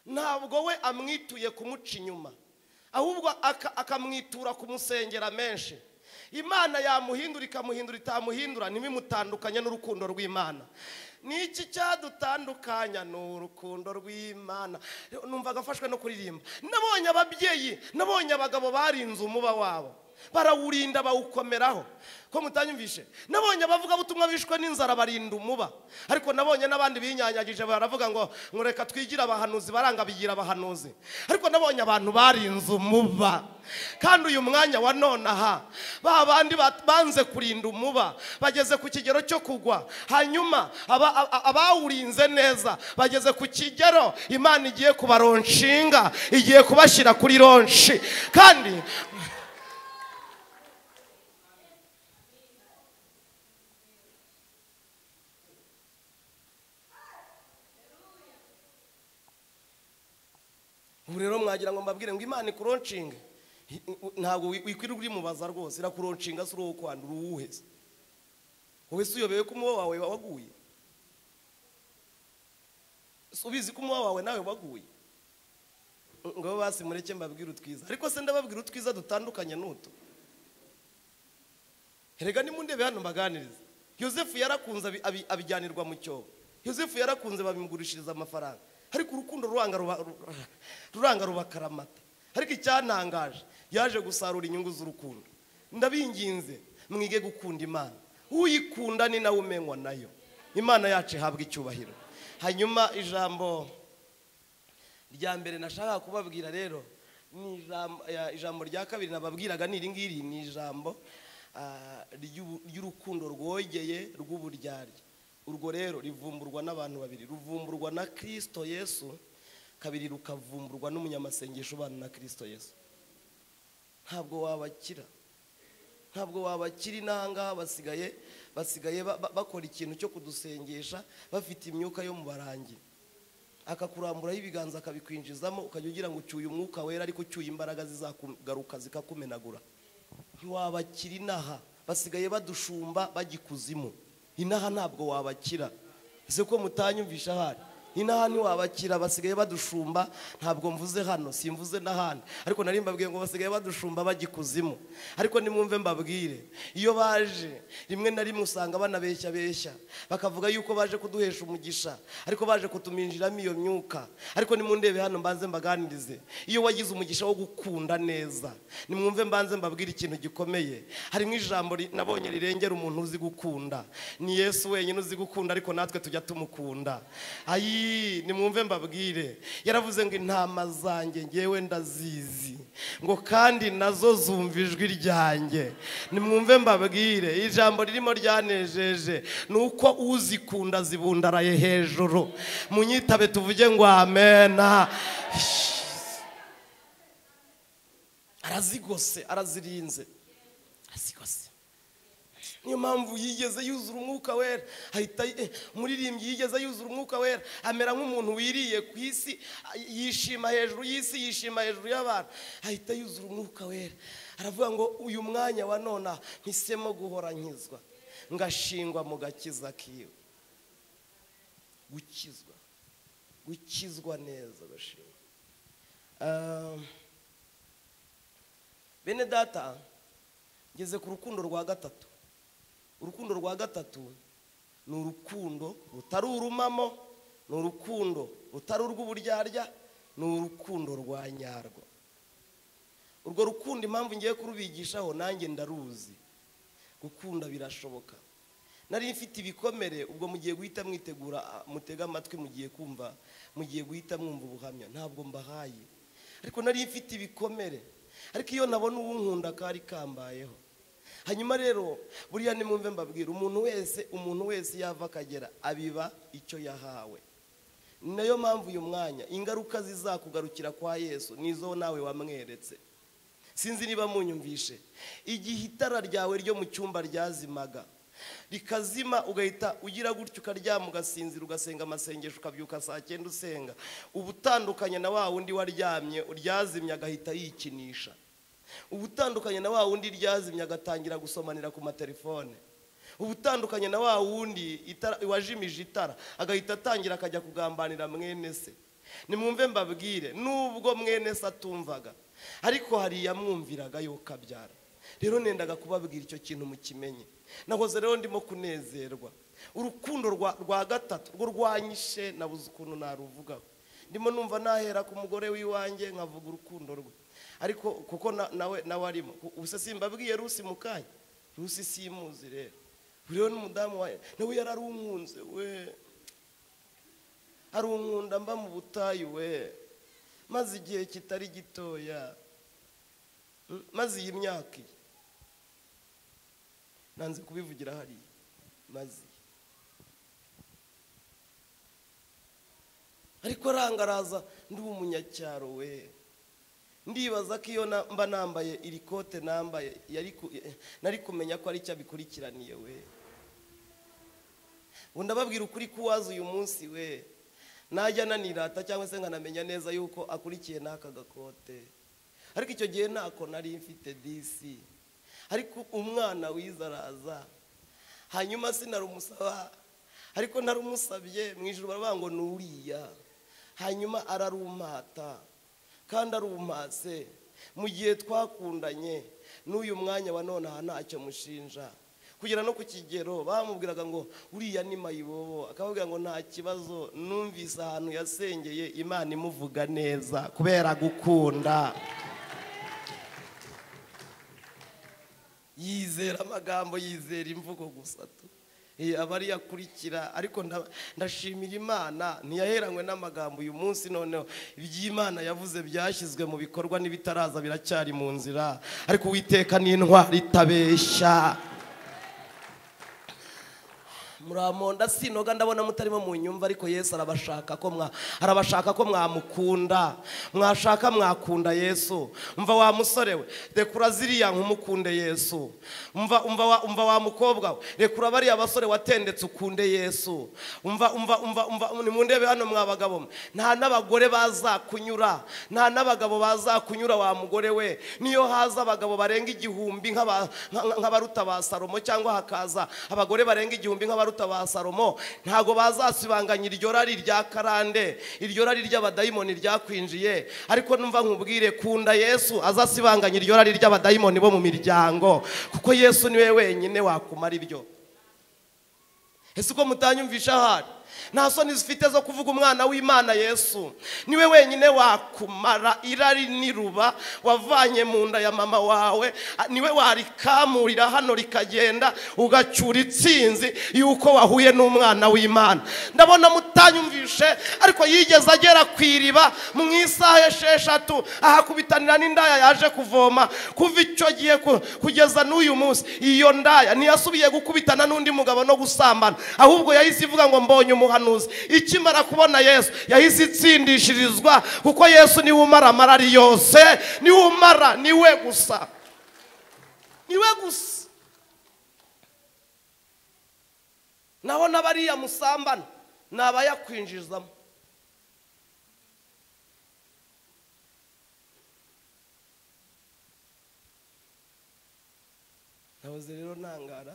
ntabwo we amwituye kumuca inyuma, ahubwo akamwitura kumusengera menshi. Imana yamuhindura ikamuhindura itamuhindura ntibimutandukanye n'urukundo rw'Imana. Niki cyadutandukanya n'urukundo rw'Imana. Numva gafashwe no kuririmba. Nabonye ababyeyi, nabonye abagabo barinze umuba wabo, barawurinda bawukomeraho. Ko mutanyumvishe, nabonye abavuga butumwa bishwe n'inzara barinda umuba, ariko nabonye n'abandi binyanyagije baravuga ngo reka twigira abahanuzi, baranga bigira abahanuzi. Ariko nabonye abantu barinze umuba. Kandi uyu mwanya wa none aha babandi banze kurinda umuba bageze ku kigero cyo kugwa, hanyuma abawurinze neza bageze ku kigero Imana igiye kubaronshinga, igiye kubashyira kuri ronshi. Kandi ubu rero mwagira ngo mbabwire ngo Imana ikuronshinge, ntabwo wikwira uri mubaza rwose. Irakuronshinga si uwo kwandura uwuheze. Wowe se uyobeye ko umuba wawe waguye? Ubizi ko umuba wawe nawe waguye? Ngo basi mureke mbabwire utwiza. Ariko se ndababwira utwiza dutandukanye n'utu. Erega nimundebe hano mbaganiriza. Yosefu yarakunze abijyanirwa mu cyobo. Yosefu yarakunze babimugurishiriza amafaranga. Ariko urukundo ruranga rubakaramata. Ariko icyantangaje yaje gusarura inyungu z'urukundo. Ndabinginze mwige gukunda Imana. Uyikunda ni nawe umenywa nayo. Imana yacu ihabwa icyubahiro. Hanyuma ijambo rya mbere nashaka kubabwira rero ni ijambo rya kabiri nababwiraga ni iringiri, ni ijambo ry'urukundo rwogeye rw'uburyarya. Urwo rero rivumburwa n'abantu babiri. Ruvumburwa na Kristo Yesu, kabiri rukavumburwa n'umunyamasengesho ubana na Kristo Yesu. Ntabwo wabakira inanga basigaye bakora ikintu cyo kudusengesha bafite imyuka yo mu barangi. Akakuramburaho ibiganza akabikwinjizamo ukajya ugira ngo ucyuye umwuka wera, ariko ucyuye imbaraga zizakugaruka zikakumenagura. Ntiwabakira inaha, basigaye badushumba bagikuzimu. Inaha ntabwo wabakira. Ese ko mutanyumvisha ahari? Inaha ntiwabakira, basigaye badushumba. Ntabwo mvuze hano, simvuze n'ahandi, ariko nari mbabwiye ngo basigaye badushumba bagikuzimu. Ariko nimwumve mbabwire, iyo baje rimwe na rimwe usanga banabeshya bakavuga yuko baje kuduhesha umugisha, ariko baje kutuminjiramo iyo myuka. Ariko nimundebe hano mbanze mbaganirize, iyo wagize umugisha wo gukunda neza, nimwumve mbanze mbabwire ikintu gikomeye. Harimo ijambo nabonye rirengera umuntu uzi gukunda. Ni Yesu wenyine uzi gukunda, ariko natwe tujya tumukunda. Nimwumve mbabwire, yaravuze ngo intama zanjye ngewe ndazizi, ngo kandi nazo zumva ijwi ryanjye. Nimwumve mbabwire, ijambo ririmo ryanejeje nuko uzikunda zibundaraye hejuru. Munyitabe tuvuge ngo amena. Arazigose, arazirinze, arazigose. niyo mpamvu yigeze yuzura umwuka wera, ahita umuririmbyi yigeze yuzura umwuka wera, amera nk'umuntu wiriye ku isi, yishima hejuru y'isi, yishima hejuru y'abantu, ahita yuzura umwuka wera, aravuga ngo uyu mwanya wa none mpisemo guhora nkizwa, ngashingwa mu gakiza kiwe. Gukizwa neza, gashingwa. Bene data, ngeze ku rukundo rwa gatatu. Urukundo rwa gatatu ni urukundo rutari urumamo, ni urukundo rutari urw'uburyarya, ni urukundo rwa nyarwo. Urwo rukundo impamvu ngiye kurubigishaho nanjye ndaruzi. Gukunda birashoboka. Nari mfite ibikomere, ubwo mugiye guhita mwitegura, mutega amatwi, mugiye kumva, mugiye guhita mwumva ubuhamya, ntabwo mbahaye. Ariko nari mfite ibikomere, ariko iyo nabona unkunda Karikambayeho. Hanyuma rero buriya nimwumve mbabwira, umuntu wese yava akagera abiba icyo yahawe. Nayo mpamvu uyu mwanya ingaruka zizakugarukira kwa Yesu nizo nawe wamweretse. Sinzi niba munyumvishe, igihe itara ryawe ryo mu cyumba ryazimaga rikazima, ugahita ugira gutyo ukaryama ugasinzira, ugasenga amasengesho, ukabyuka saa 9 usenga, ubutandukanye na wa wundi waryamye uryazimye agahita yikinisha. Ubutandukanye na wa wundi ryazimye agatangira gusomanira ku matelefone. Ubutandukanye na wa wundi wajimije itara agahita atangira akajya kugambanira mwene se. Nimwumve mbabwire, nubwo mwene se atumvaga, ariko hari yamwumviraga yo kabyara. Rero nendaga kubabwira icyo kintu mukimenye. Nahoze rero ndimo kunezerwa. Urukundo rwa gatatu rwo rwanyishe, nabuze ukuntu naruvugaho. Ndimo numva nahera ku mugore w'iwanjye nkavuga urukundo rwe, ariko kuko nawe arimo. Ubuse simbabwiye Rusi mukanya, Rusi simuzi rero. Buriyo n'umudamu wawe nawe yararunkunze we, arunkunda mba mu butayu we, maze igihe kitari gitoya, maze iyi myaka iyi, nanze kubivugira hari, maze ariko arangaraza ndi umunyacyaro we. Ndibaza ko iyo mba nambaye iri kote nambaye nari kumenya ko ari cyo bikurikiraniye we. Ndababwira ukuri kuwaza uyu munsi we, najya nanirata cyangwa se nkanamenya neza yuko akurikiye n'aka gakote, ariko icyo gihe ntako nari mfite disi. Ariko umwana wiza araza, hanyuma sinarumusaba, ariko narumusabye mu ijuru baravuga ngo nuriya, hanyuma ararumpata, kandi arumpase mu gihe twakundanye. N'uyu mwanya wa none aha ntacyo mushinja, kugera no ku kigero bamubwiraga ngo uriya ni mayibobo, akavuga ngo nta kibazo, numvise ahantu yasengeye Imana imuvuga neza kubera gukunda. Yizera amagambo, yizera imvugo gusa tu, abari yakurikira. Ariko ndashimira Imana ntiyaheranywe n'amagambo uyu munsi. Noneho iby'Imana yavuze byashyizwe mu bikorwa, n'ibitaraza biracyari mu nzira, ariko Uwiteka ni intwari itabeshya. Muramonda sinoga, ndabona mutarimo mu nyumva, ariko Yesu arabashaka ko mwamukunda. Mwashaka mwakunda Yesu. Umva wa musore we, rekura ziriya nkumukunde Yesu. Umva wa mukobwa we, rekura bariya basore watendetse ukunde Yesu. Umva nimundebe hano mwabagabo, nta n'abagore bazakunyura, nta n'abagabo bazakunyura wa mugore we. Niyo haza abagabo barenga 1000 nk'abaruta ba Salomo, cyangwa hakaza abagore barenga 1000 nk'abaruta ba Salomo, ntago bazasibanganya iryo rari rya karande, iryo rari ry'abadayimoni ryakwinjiye. Ariko numva nkubwire, kunda Yesu azasibanganya iryo rari ry'abadayimoni bo mu miryango, kuko Yesu niwe wenyine wakumara ibyo. Ese ko mutanyumvisha hari? Nta soni zifite zo kuvuga umwana w'Imana Yesu niwe wenyine wakumara irari niruba wavanye mu nda ya mama wawe. Niwe warikamurira hano rikagenda, ugacyura itsinzi yuko wahuye n'umwana w'Imana. Ndabona mutanyumvishe, ariko yigeze agera kwiriba mu isaha 6 ahakubitanira n'indaya yaje kuvoma. Kuva icyo gihe kugeza n'uyu munsi, iyo ndaya ntiyasubiye gukubitana n'undi mugabo no gusambana, ahubwo yahise ivuga ngo mbonye umuhanuzi. Ikimara kubona Yesu yahise itsindishirizwa, kuko Yesu niwe umara amarari yose, niwe umara, niwe gusa. naho n'abariya musambana nabayakwinjizamo. Nahoze rero ntangara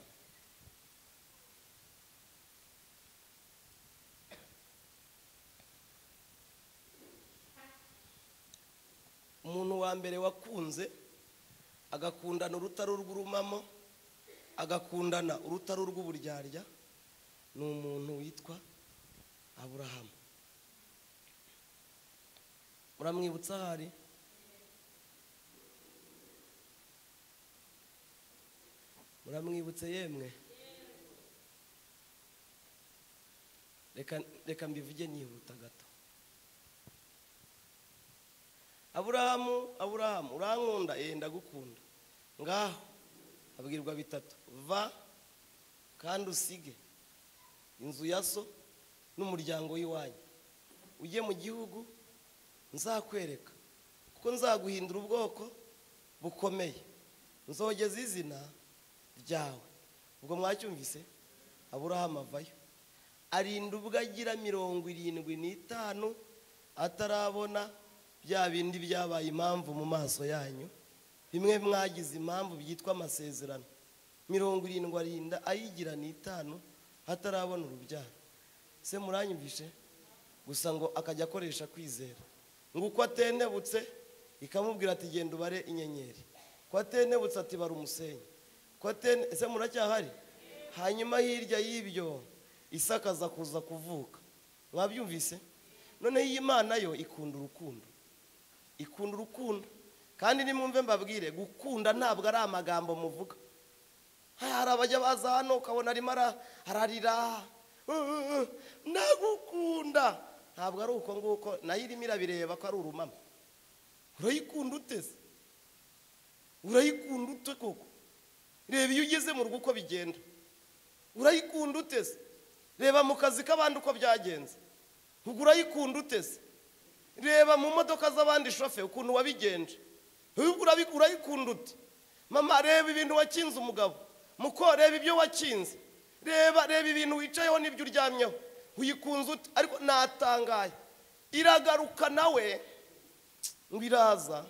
umuntu wa mbere wakunze agakundana urutaro rw'urumamo agakundana urutaro rw'uburyarya ni umuntu witwa Aburahamu. Muramwibutsa hari? Muramwibutse yemwe? Reka mbivuge nihuta gato. Aburahamu, urankunda? Ndagukunda. Ngaho abwirwa bitatu: va kandi usige inzu ya so n'umuryango w'iwanyu, ujye mu gihugu nzakwereka, kuko nzaguhindura ubwoko bukomeye, nzogeza izina ryawe. Ubwo mwacyumvise? Aburahamu avayo arinda ubwo agira 75 atarabona bya bindi byabaye impamvu mu maso yanyu, bimwe mwagize impamvu byitwa amasezerano. 70 arinda ayigira 5 atarabona urubyaro. Se muranyumvishe? Gusa ngo akajya akoresha kwizera, ngo uko atenebutse ikamubwira ati genda ubare inyenyeri, ko atenebutse ati bara umusenyi, ko se muracyahari? Hanyuma hirya y'ibyo Isaka aza kuza kuvuka. Mwabyumvise? None iyi Imana yo ikunda urukundo, ikunda urukundo. Kandi nimwumve mbabwire, gukunda ntabwo ari amagambo muvuga. Hari abajya baza hano ukabona arimo ararira ndagukunda, ntabwo ari uko nguko. Nayo irimo irabireba ko ari urumama. Urayikunda uteze? Urayikunda ute koko? Reba iyo ugeze mu rugo uko bigenda. Urayikunda uteze? Reba mu kazi k'abandi uko byagenze. Urayikunda uteze? Reba mu modoka z'abandi shofe ukuntu wabigenje. Urayikunda ute? Mama, reba ibintu wakinze umugabo. Muko, reba ibyo wakinze. Reba ibintu wicayeho n'ibyo uryamyeho. Uyikunze ute? Ariko natangaye, iragaruka nawe ngo iraza.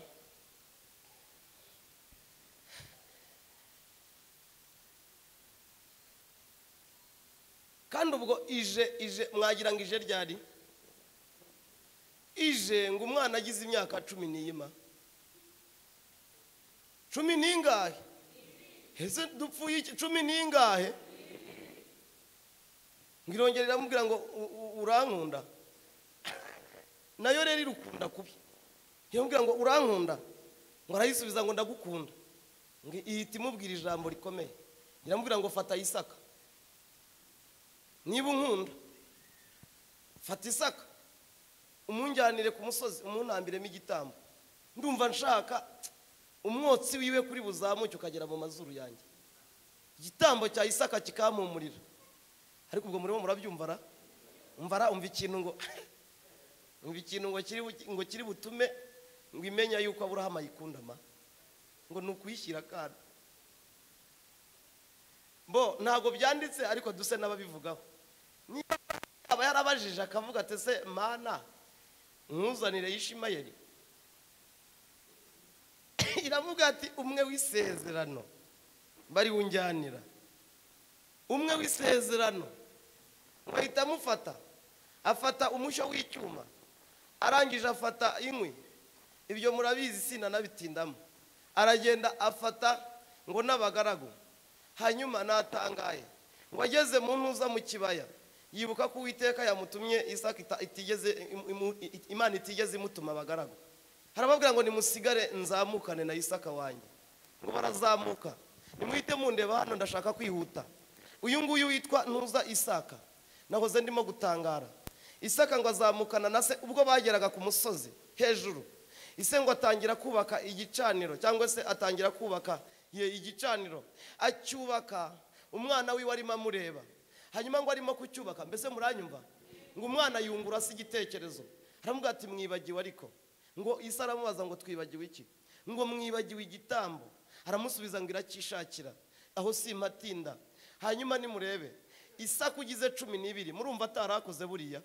Kandi ubwo ije mwagira ngo ije ryari? Ije ngo umwana agize imyaka 10 n'iyima 10 n'ingahe? Heze dupfuye 10 n'ingahe? Ngirongera iramubwira ngo urankunda. Nayo rero irukunda kubi. Yamubwira ngo urankunda, ngo arayisubiza ngo ndagukunda. Ngo ihita imubwira ijambo rikomeye. Iramubwira ngo fata Isaka. Niba unkunda, fata Isaka umunjyanire ku musozi umunambiremo igitambo. Ndumva nshaka umwotsi wiwe kuri buzamuke ukagera mu mazuru yanjye, igitambo cya Isaka kikampumurira. Ariko ubwo murimo murabyumvara? Umvara umva ikintu ngo kiri butume ngo imenya yuko Aburahamu ayikunda ma, ngo nukuyishyira kandi bo ntago byanditse, ariko duse n'ababivugaho. Niba aba yarabajije akavuga ati se Mana nkuzanire Ishimayeli, iravuga ati umwe w'isezerano bari unjyanira, umwe w'isezerano. Bahita amufata, afata umushyo w'icyuma, arangije afata inkwi. Ibyo murabizi sina nabitindamo. Aragenda afata ngo n'abagaragu. Hanyuma natangaye ngo ageze mu ntuza mu kibaya, yibuka ko Uwiteka yamutumye Isaka Imana itigeze imutuma abagaragu. Harababwira ngo nimusigare nzamukane na Isaka wanjye. Ngo barazamuka. Nimuhite mundeba hano ndashaka kwihuta. Uyu nguyu witwa ntuza Isaka, nahoze ndimo gutangara. Isaka ngo azamukana na se ubwo bageraga ku musozi hejuru. Ise ngo atangira kubaka igicaniro, cyangwa se atangira kubaka igicaniro. Acyubaka, umwana wiwe arimo amureba. Hanyuma ngo arimo kucyubaka, mbese muranyumva? Ngo umwana yungura se igitekerezo. Aramubwira ati mwibagiwe ariko. Ngo Isa aramubaza ngo twibagiwe iki? Ngo mwibagiwe igitambo. Aramusubiza ngo irakishakira, aho simpatinda. Hanyuma nimurebe, Isaka ugize 12 murumva atarakoze buriya.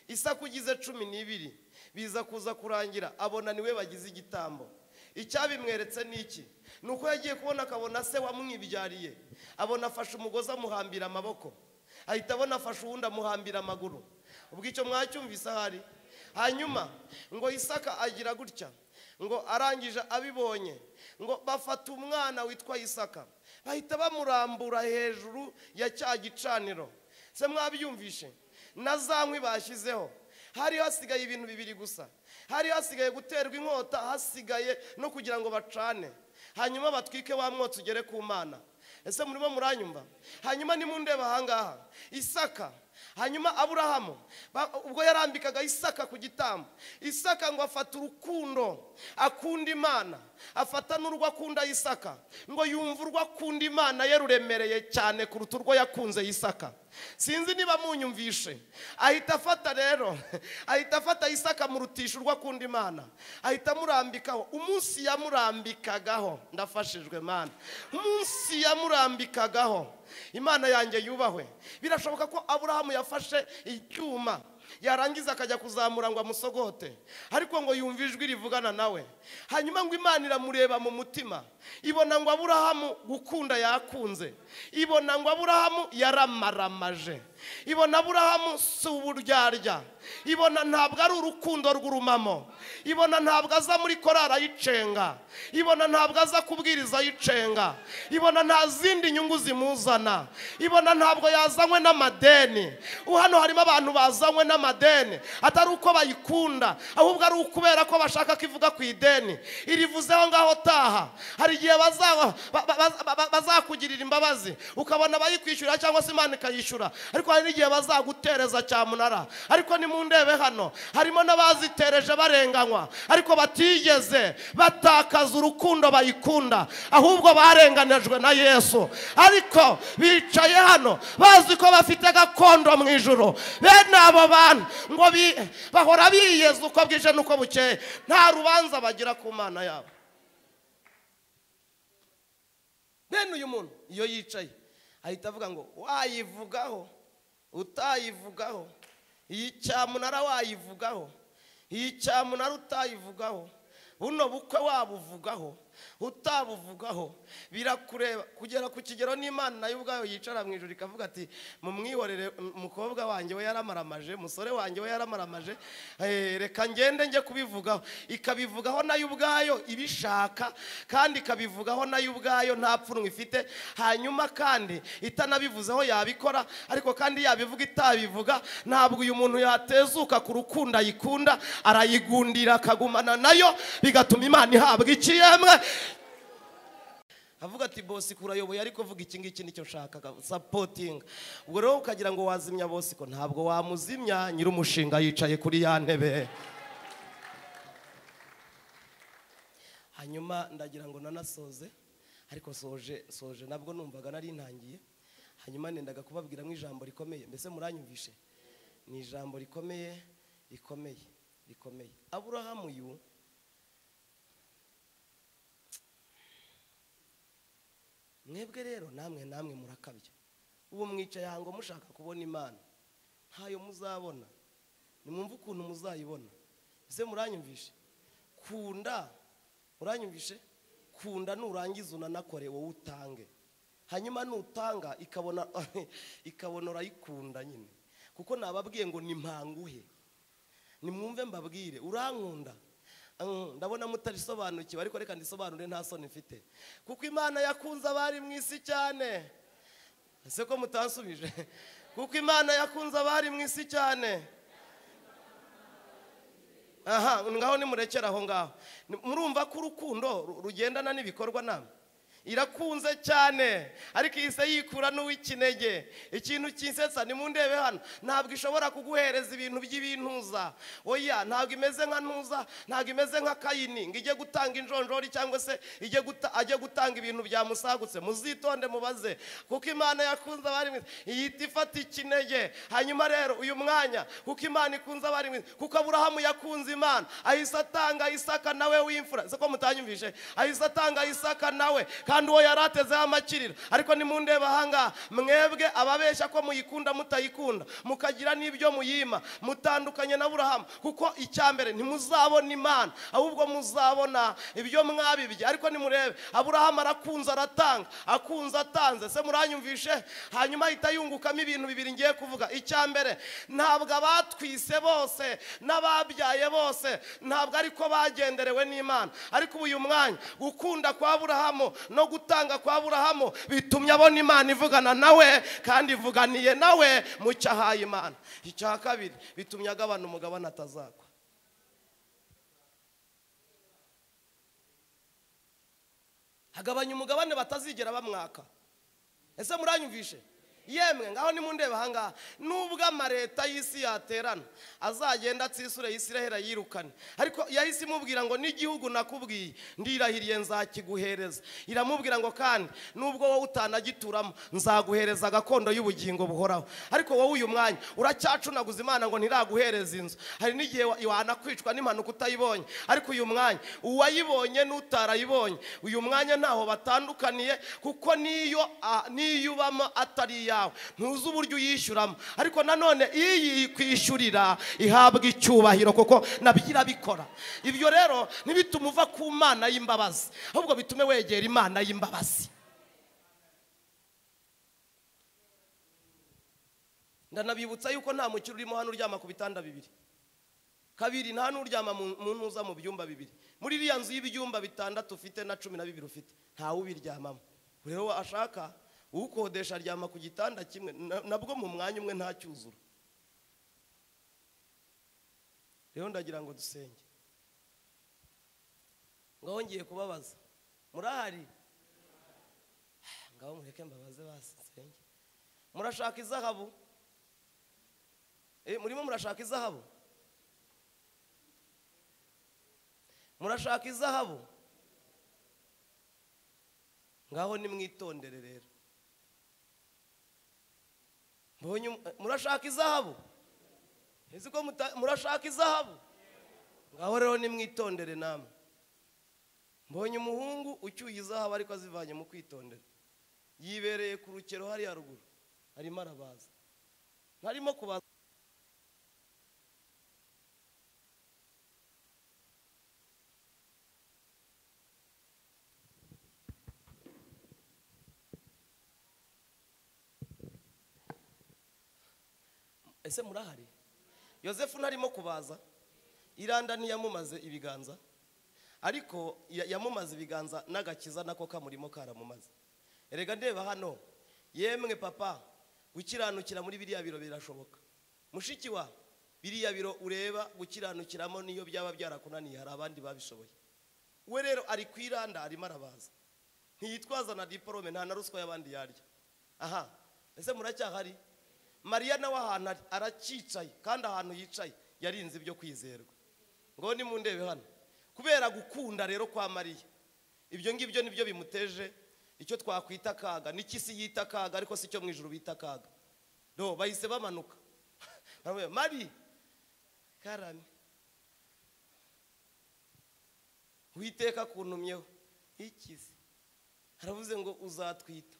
Isaka ugize 12 biza kuza kurangira abona niwe bagize igitambo. Icyabimweretse niki? Nuko yagiye kubona akabona se wamwibyariye. Abona afashe umugozi amuhambira amaboko. Ahita abona afashe uwundi amuhambira amaguru. Ubwo icyo mwacyumvise ahari. Hanyuma ngo Isaka agira gutya. Ngo arangije abibonye. Ngo bafata umwana witwa Isaka. Bahita bamurambura hejuru ya cya gicaniro. Se mwabyumvishe? Nazankwi bashyizeho. Hari hasigaye ibintu bibiri gusa. Hari hasigaye guterwa inkota, hasigaye no kugira ngo bacane. Hanyuma batwike wa mwotsi ugere ku Mana. Ese murimo muranyumva? Hanyuma nimundeba ahangaha Isaka. Hanyuma Aburahamu ubwo yarambikaga Isaka ku gitambo. Isaka ngo afata urukundo akunda Imana, afata n'urwo akunda Isaka. Ngo yumva urwo akunda Imana yeruremereye cyane kuruta urwo yakunze Isaka. Sinzi niba munyumvishe. Ahita afata rero, ahita afata Isaka murutisha urwo akunda Imana. Ahita murambikaho. Umunsi yamurambikagaho, ndafashijwe Mana. Umunsi yamurambikagaho, Imana yanjye yubahwe. Birashoboka ko Aburahamu yafashe icyuma yarangiza akajya kuzamura ngo amusogote, ariko ngo yumva ijwi rivugana nawe. Hanyuma ngo Imana iramureba mu mutima, ibona ngo Aburahamu gukunda yakunze, ibona ngo Aburahamu yaramaramaje, ibona Aburahamu si uburyarya, ibona ntabwo ari urukundo rw'urumamo, ibona ntabwo aza muri korara yicenga, ibona ntabwo aza kubwiriza yicenga, ibona nta zindi nyungu zimuzana, ibona ntabwo yazanywe n'amadeni. Hano harimo abantu bazanywe n'amadeni atari uko bayikunda, ahubwo ari ukubera ko bashaka kivuga ku ideni. Irivuzeho ngaho taha. Hari igihe bazakugirira imbabazi ukabona bayikwishyura cyangwa se Imana ikayishyura, ariko hari n'igihe bazagutereza cyamunara. Ariko nimundebe hano harimo n'abazitereje barenganywa, ariko batigeze batakaza urukundo bayikunda, ahubwo barenganijwe na Yesu. Ariko bicaye hano bazi ko bafite gakondo mu ijuru. Bene abo bantu ngo bahora biyeza uko bwije nuko bukeye, nta rubanza bagira ku Mana yabo. Bene uyu muntu iyo yicaye ahita avuga ngo wayivugaho utayivugaho, iyi cyamunara wayivugaho, iyi cyamunara utayivugaho, buno bukwe wabuvugaho utabuvugaho, birakureba. Kugera ku kigero n'Imana nayo ubwayo yicara mu ijuru ikavuga ati mumwihorere, umukobwa wanjye we yaramaramaje, musore wanjye we yaramaramaje, reka ngende njye kubivugaho. Ikabivugaho nayo ubwayo ibishaka, kandi ikabivugaho nayo ubwayo nta pfunwe ifite. Hanyuma kandi itanabivuzeho yabikora, ariko kandi yabivuga itabivuga. Ntabwo uyu muntu yatezuka ku rukundo ayikunda, arayigundira akagumana nayo, bigatuma Imana ihabwa ikiyemwe. Avuga ati bosi kurayoboye, ariko vuga iki ngiki nicyo nshaka, supporting. Ubwo rero ukagira ngo wazimya bosi, ko ntabwo wamuzimya, nyiri umushinga yicaye kuri ya ntebe. Hanyuma ndagira ngo nanasoze, ariko soje nabwo numvaga nari ntangiye. Hanyuma nendaga kubabwira mu ijambo rikomeye. Mbese muranyumvishe? Ni ijambo rikomeye. Aburahamu uyu mwebwe rero namwe murakabya. Ubu mwicaye ahango mushaka kubona Imana, ntayo muzabona. Nimwumva ukuntu muzayibona. Ese muranyumvishe? Kunda, muranyumvishe? Kunda nurangiza unanakore wowe utange. Hanyuma nutanga ikabona urayikunda nyine. Kuko nababwiye ngo nimpanguhe. Nimwumve mbabwire, urankunda. Ndabona mutarisobanukiwe, ariko reka ndisobanure nta soni mfite. Kuko Imana yakunze abari mu isi cyane. Ese ko mutansubije? Kuko Imana yakunze abari mu isi cyane. Aha, ngaho nimurekera aho ngaho. Murumva ko urukundo rugendana n'ibikorwa namwe. Irakunze cyane, ariko ihise yikura n'uw'ikinege. Ikintu kinsetsa nimundebe hano, ntabwo ishobora kuguhereza ibintu by'ibintuza. Oya, ntabwo imeze nka ntuza, ntabwo imeze nka Kayini ngo ijye gutanga injonjori cyangwa se ajye gutanga ibintu byamusagutse. Muzitonde mubaze, kuko Imana yakunze abari mwiza ihita ifata ikinege. Hanyuma rero uyu mwanya, kuko Imana ikunze abari mwiza, kuko Aburahamu yakunze Imana, ahise atanga Isaka nawe w'imfura. Se ko mutanyumvishe? Ahise atanga Isaka nawe, kandi uwo yaratezeho amakiriro. Ariko nimundeba ahanga, mwebwe ababeshya ko muyikunda mutayikunda, mukagira n'ibyo muyima, mutandukanye na Aburahamu. Kuko icyambere ntimuzabona Imana, ahubwo muzabona ibyo mwabibye. Ariko nimurebe, Aburahamu arakunze aratanga, akunze atanze. Se muranyumvishe? Hanyuma ahita yungukamo ibintu bibiri ngiye kuvuga. Icyambere, ntabwo abatwise bose n'ababyaye bose ntabwo ariko bagenderewe n'Imana. Ariko uyu mwanya gukunda kwa Aburahamu no gutanga kwa Aburahamu bitumye abona Imana ivugana nawe, kandi ivuganiye nawe mu cyahaye Imana. Icya kabiri, bitumye agabana umugabane atazakwa. Agabanya umugabane batazigera bamwaka. Ese muranyumvishe? Yemwe ngaho nimundeba ahanga, nubwo amareta y'isi yaterana azagenda atsisure Isiraheli yirukane, ariko yahise imubwira ngo n'igihugu nakubwiye ndirahiriye nzakiguhereza. Iramubwira ngo kandi nubwo wowe utanagituramo nzaguhereza gakondo y'ubugingo buhoraho. Ariko wowe uyu mwanya uracyacunaguza Imana ngo ntiraguhereza inzu. Hari n'igihe wanakwicwa n'impanuka utayibonye, ariko uyu mwanya uwayibonye n'utarayibonye uyu mwanya ntaho batandukaniye, kuko niyo ubamo atari yawe ntuzi uburyo uyishyuramo. Ariko nanone iyi kwishyurira ihabwa icyubahiro, kuko nabyo bikora. Ibyo rero ntibitume uva ku Mana y'imbabazi, ahubwo bitume wegera Imana y'imbabazi. Ndanabibutsa yuko nta mukiri urimo hano uryama ku bitanda bibiri. Kabiri, nta n'uryama mu ntuza mu byumba bibiri. Muri iriya nzu y'ibyumba bitandatu ufite na 12 ufite, ntawe ubiryamamo. Rero ashaka ukodesha aryama ku gitanda kimwe, nabwo mu mwanya umwe nta cyuzura. Rero ndagira ngo dusenge. Ngaho ngiye kubabaza, murahari? Ngaho mureke mbabaze basenge. Murashaka izahabu? Murimo murashaka izahabu? Murashaka izahabu? Ngaho nimwitondere rero. Murashaka izahabu? Ese ko murashaka izahabu? Ngaho rero nimwitondere namwe. Mbonye umuhungu ucyuye izahabu ariko azivanye mu kwitondera. Yibereye ku rukero hari haruguru, arimo arabaza. Ntarimo kubaza. Ese murahari? Yosefu ntarimo kubaza, iranda ntiyamumaze ibiganza, ariko yamumaze ibiganza n'agakiza nako kamurimo karamumaze. Erega ndeba hano, yemwe papa, gukiranukira muri biriya biro birashoboka. Mushiki wa biriya biro ureba gukiranukiramo niyo byaba byarakunaniye, hari abandi babishoboye. We rero ari kwiranda arimo arabaza. Ntiyitwaza na diplome, nta na ruswa y'abandi yarya. Aha, ese muracyahari? Mariya nawe ahantu aracicaye, kandi ahantu yicaye yarinze ibyo kwizerwa. Ngo ni mundebe hano, kubera gukunda rero kwa Mariya, ibyo ngibyo nibyo bimuteje icyo twakwita kaga. N'ikisi yita kaga, ariko si cyo mu ijuru bita kaga. Do bahise bamanuka. Mari karame, Uwiteka kuntumyeho ikizi, haravuze ngo uzatwita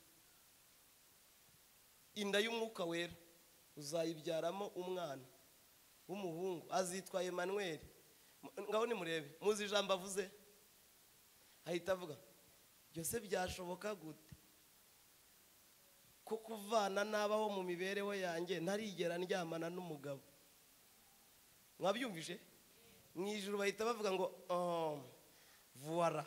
inda y'umwuka wera, uzayibyaramo umwana w'umuhungu, azitwa Emmanuel. Ngaho nimurebe, muzi ijambo avuze, ahita avuga byose byashoboka gute ko kuvana nabaho mu mibereho yanjye ntarigera ndyamana n'umugabo. Mwabyumvise? Mu ijuru bahita bavuga ngo voilà,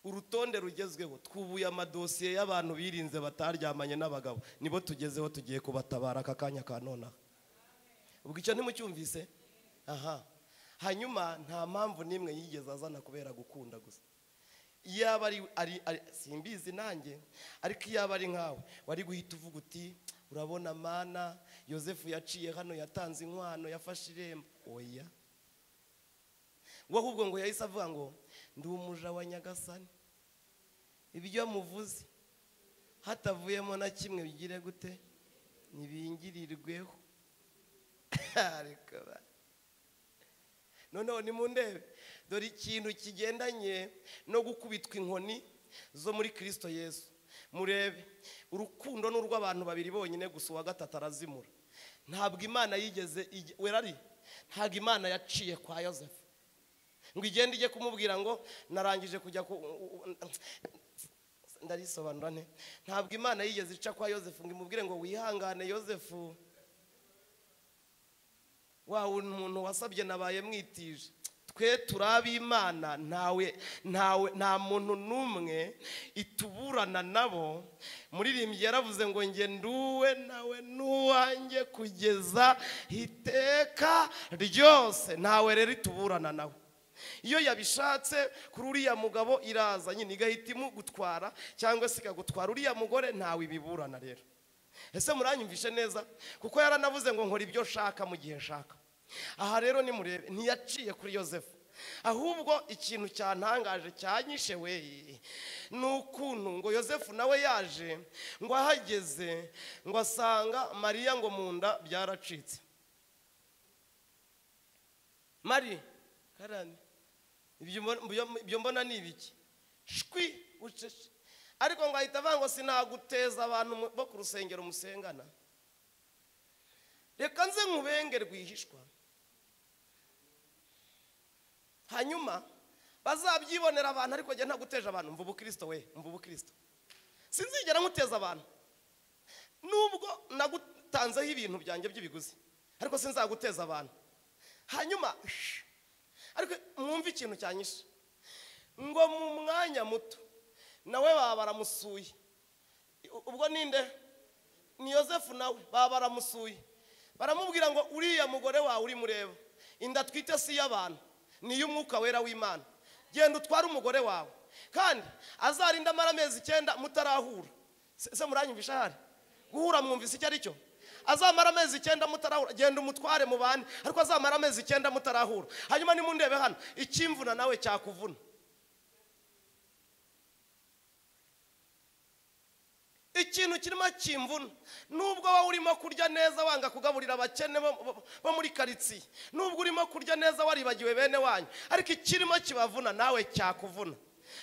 urutonde rugezweho, twubuye amadosiye y'abantu birinze bataryamanye n'abagabo, nibo tugezeho, tugiye kubatabara aka kanya ka nona. Ubwo icyo ntimucyumvise? Aha, hanyuma nta mpamvu nimwe yigeze azana kubera gukunda gusa. Yaba ari simbizi nanjye, ariko yaba ari nkawe wari guhita uvuga uti urabona Mana, Yosefu yaciye hano, yatanze inkwano, yafashe irembo. Oya, ngo ahubwo ngo yahise avuga ngo ndi umuja wa Nyagasani, ibyo muvuze hatavuyemo na kimwe bigire gute, nibingirirweho. Noneho nimundebe, dore ikintu kigendanye no gukubitwa inkoni zo muri Kristo Yesu. Murebe urukundo n'urw'abantu babiri bonyine gusa uwa gatatu arazimura. Ntabwo Imana yigeze Irari, ntabwo Imana yaciye kwa Yosefu ngo igende ije kumubwira ngo narangije kujya ndarisobanura nte. Ntabwo Imana yigeze ica kwa Yosefu ngo imubwire ngo wihangane Yosefu, wa umuntu wasabye nabaye mwitije. Twe turabi Imana, nta muntu numwe ituburana nabo. Muririmbyi yaravuze ngo nge nduwe nawe nuwanjye kugeza iteka ryose. Ntawe rero ituburana nawe. Iyo yabishatse kuri uriya mugabo iraza nyine igahita imugutwara cyangwa se ikagutwara uriya mugore, ntawe ibiburana rero. Ese muranyumvishe neza? Kuko yaranavuze ngo nkora ibyo shaka mu gihe shaka. Aha rero ni murebe, ntiyaciye kuri Yosefu. Ahubwo ikintu cyantangaje cyanyishe we n'ukuntu ngo Yosefu nawe yaje ngo ahageze ngo asanga Mariya ngo munda byaracitse. Mari karani ibyo mbona ni ibiki shwi ucece, ariko ngo ahita avuga ngo sinaguteza abantu bo ku rusengero musengana, reka nze nkubenge rwihishwa, hanyuma bazabyibonera abantu. Ariko njye ntaguteje abantu, mvubu Kristo we, mvubu Kristo sinzigera nkuteza abantu. Nubwo nagutanzeho ibintu byanjye by'ibiguzi, ariko sinzaguteza abantu. Hanyuma ariko mwumva ikintu cyanyishe ngo mu mwanya muto nawe baba baramusuye. Ubwo ninde? Ni Yosefu. Nawe baba baramusuye, baramubwira ngo uriya mugore wawe uri mureba inda twite si y'abantu, ni y'Umwuka Wera w'Imana. Genda utware umugore wawe kandi azarinda amara amezi 9 mutarahura. Se muranyumvisha hari guhura? Mwumvise icyo ari cyo? Azamara amezi 9 mutarahura, genda umutware mu bandi, ariko azamara amezi 9 mutarahura. Hanyuma nimundebe hano, ikimvuna nawe cyakuvuna. Ikintu kirimo kimvuna, nubwo wowe urimo kurya neza wanga kugaburira abakene bo muri karitsiye, nubwo urimo kurya neza waribagiwe bene wanyu, ariko ikirimo kibavuna nawe cyakuvuna.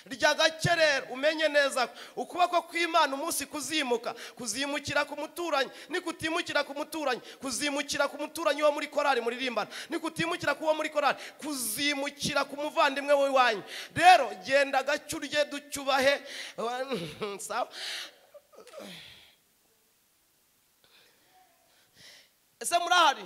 Rya gake rero umenye neza ukuboko kw'Imana umunsi kuzimukira ku muturanyi, ni kutimukira ku muturanyi, kuzimukira ku muturanyi wo muri korari muririmbana, ni kutimukira ku wo muri korari, kuzimukira ku muvandimwe we wanyu. Rero genda gake urye ducyubahe sawa. Ese murahari?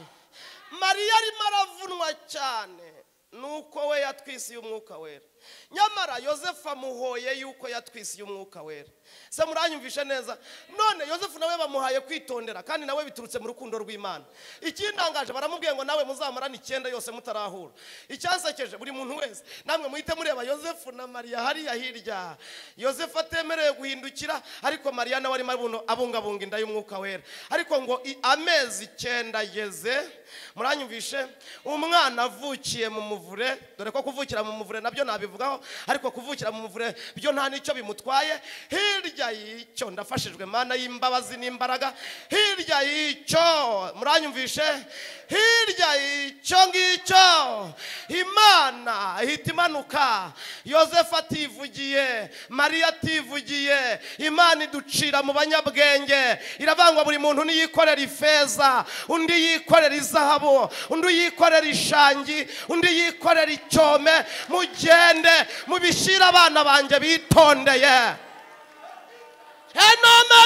Mariya arimo aravunwa cyane nuko we yatwisiye Umwuka Wera. Nyamara Yosefu amuhoye yuko yatwisiye Umwuka Wera. Se muranyumvishe neza? None Yosefu nawe bamuhaye kwitondera, kandi nawe biturutse mu rukundo rw'Imana. Ikindangaje baramubwiye ngo nawe muzamarana 9 yose mutarahura. Icyansekeje buri muntu wese namwe muhite mureba Yosefu na Mariya hariya hirya. Yosefu atemereye guhindukira, ariko Mariya nawe arimo abungabunga inda y'Umwuka Wera. Ariko ngo amezi 9 ageze, muranyumvishe, umwana avukiye mu muvure. Dore ko kuvukira mu muvure nabyo nabivugaho, ariko kuvukira mu muvure byo nta nicyo bimutwaye. Hirya y'icyo ndafashijwe Mana y'imbabazi n'imbaraga. Hirya y'icyo muranyumvishe, hirya y'icyo ngicyo Imana ihita imanuka. Yosefu ativugiye, Mariya ativugiye, Imana iducira mu banyabwenge. Iravangwa buri muntu niyikorera ifeza, undi yikorera izahabu, undi yikorera ishangi, undi yikorera icyome. Mugende mubishira abana banje bitondeye.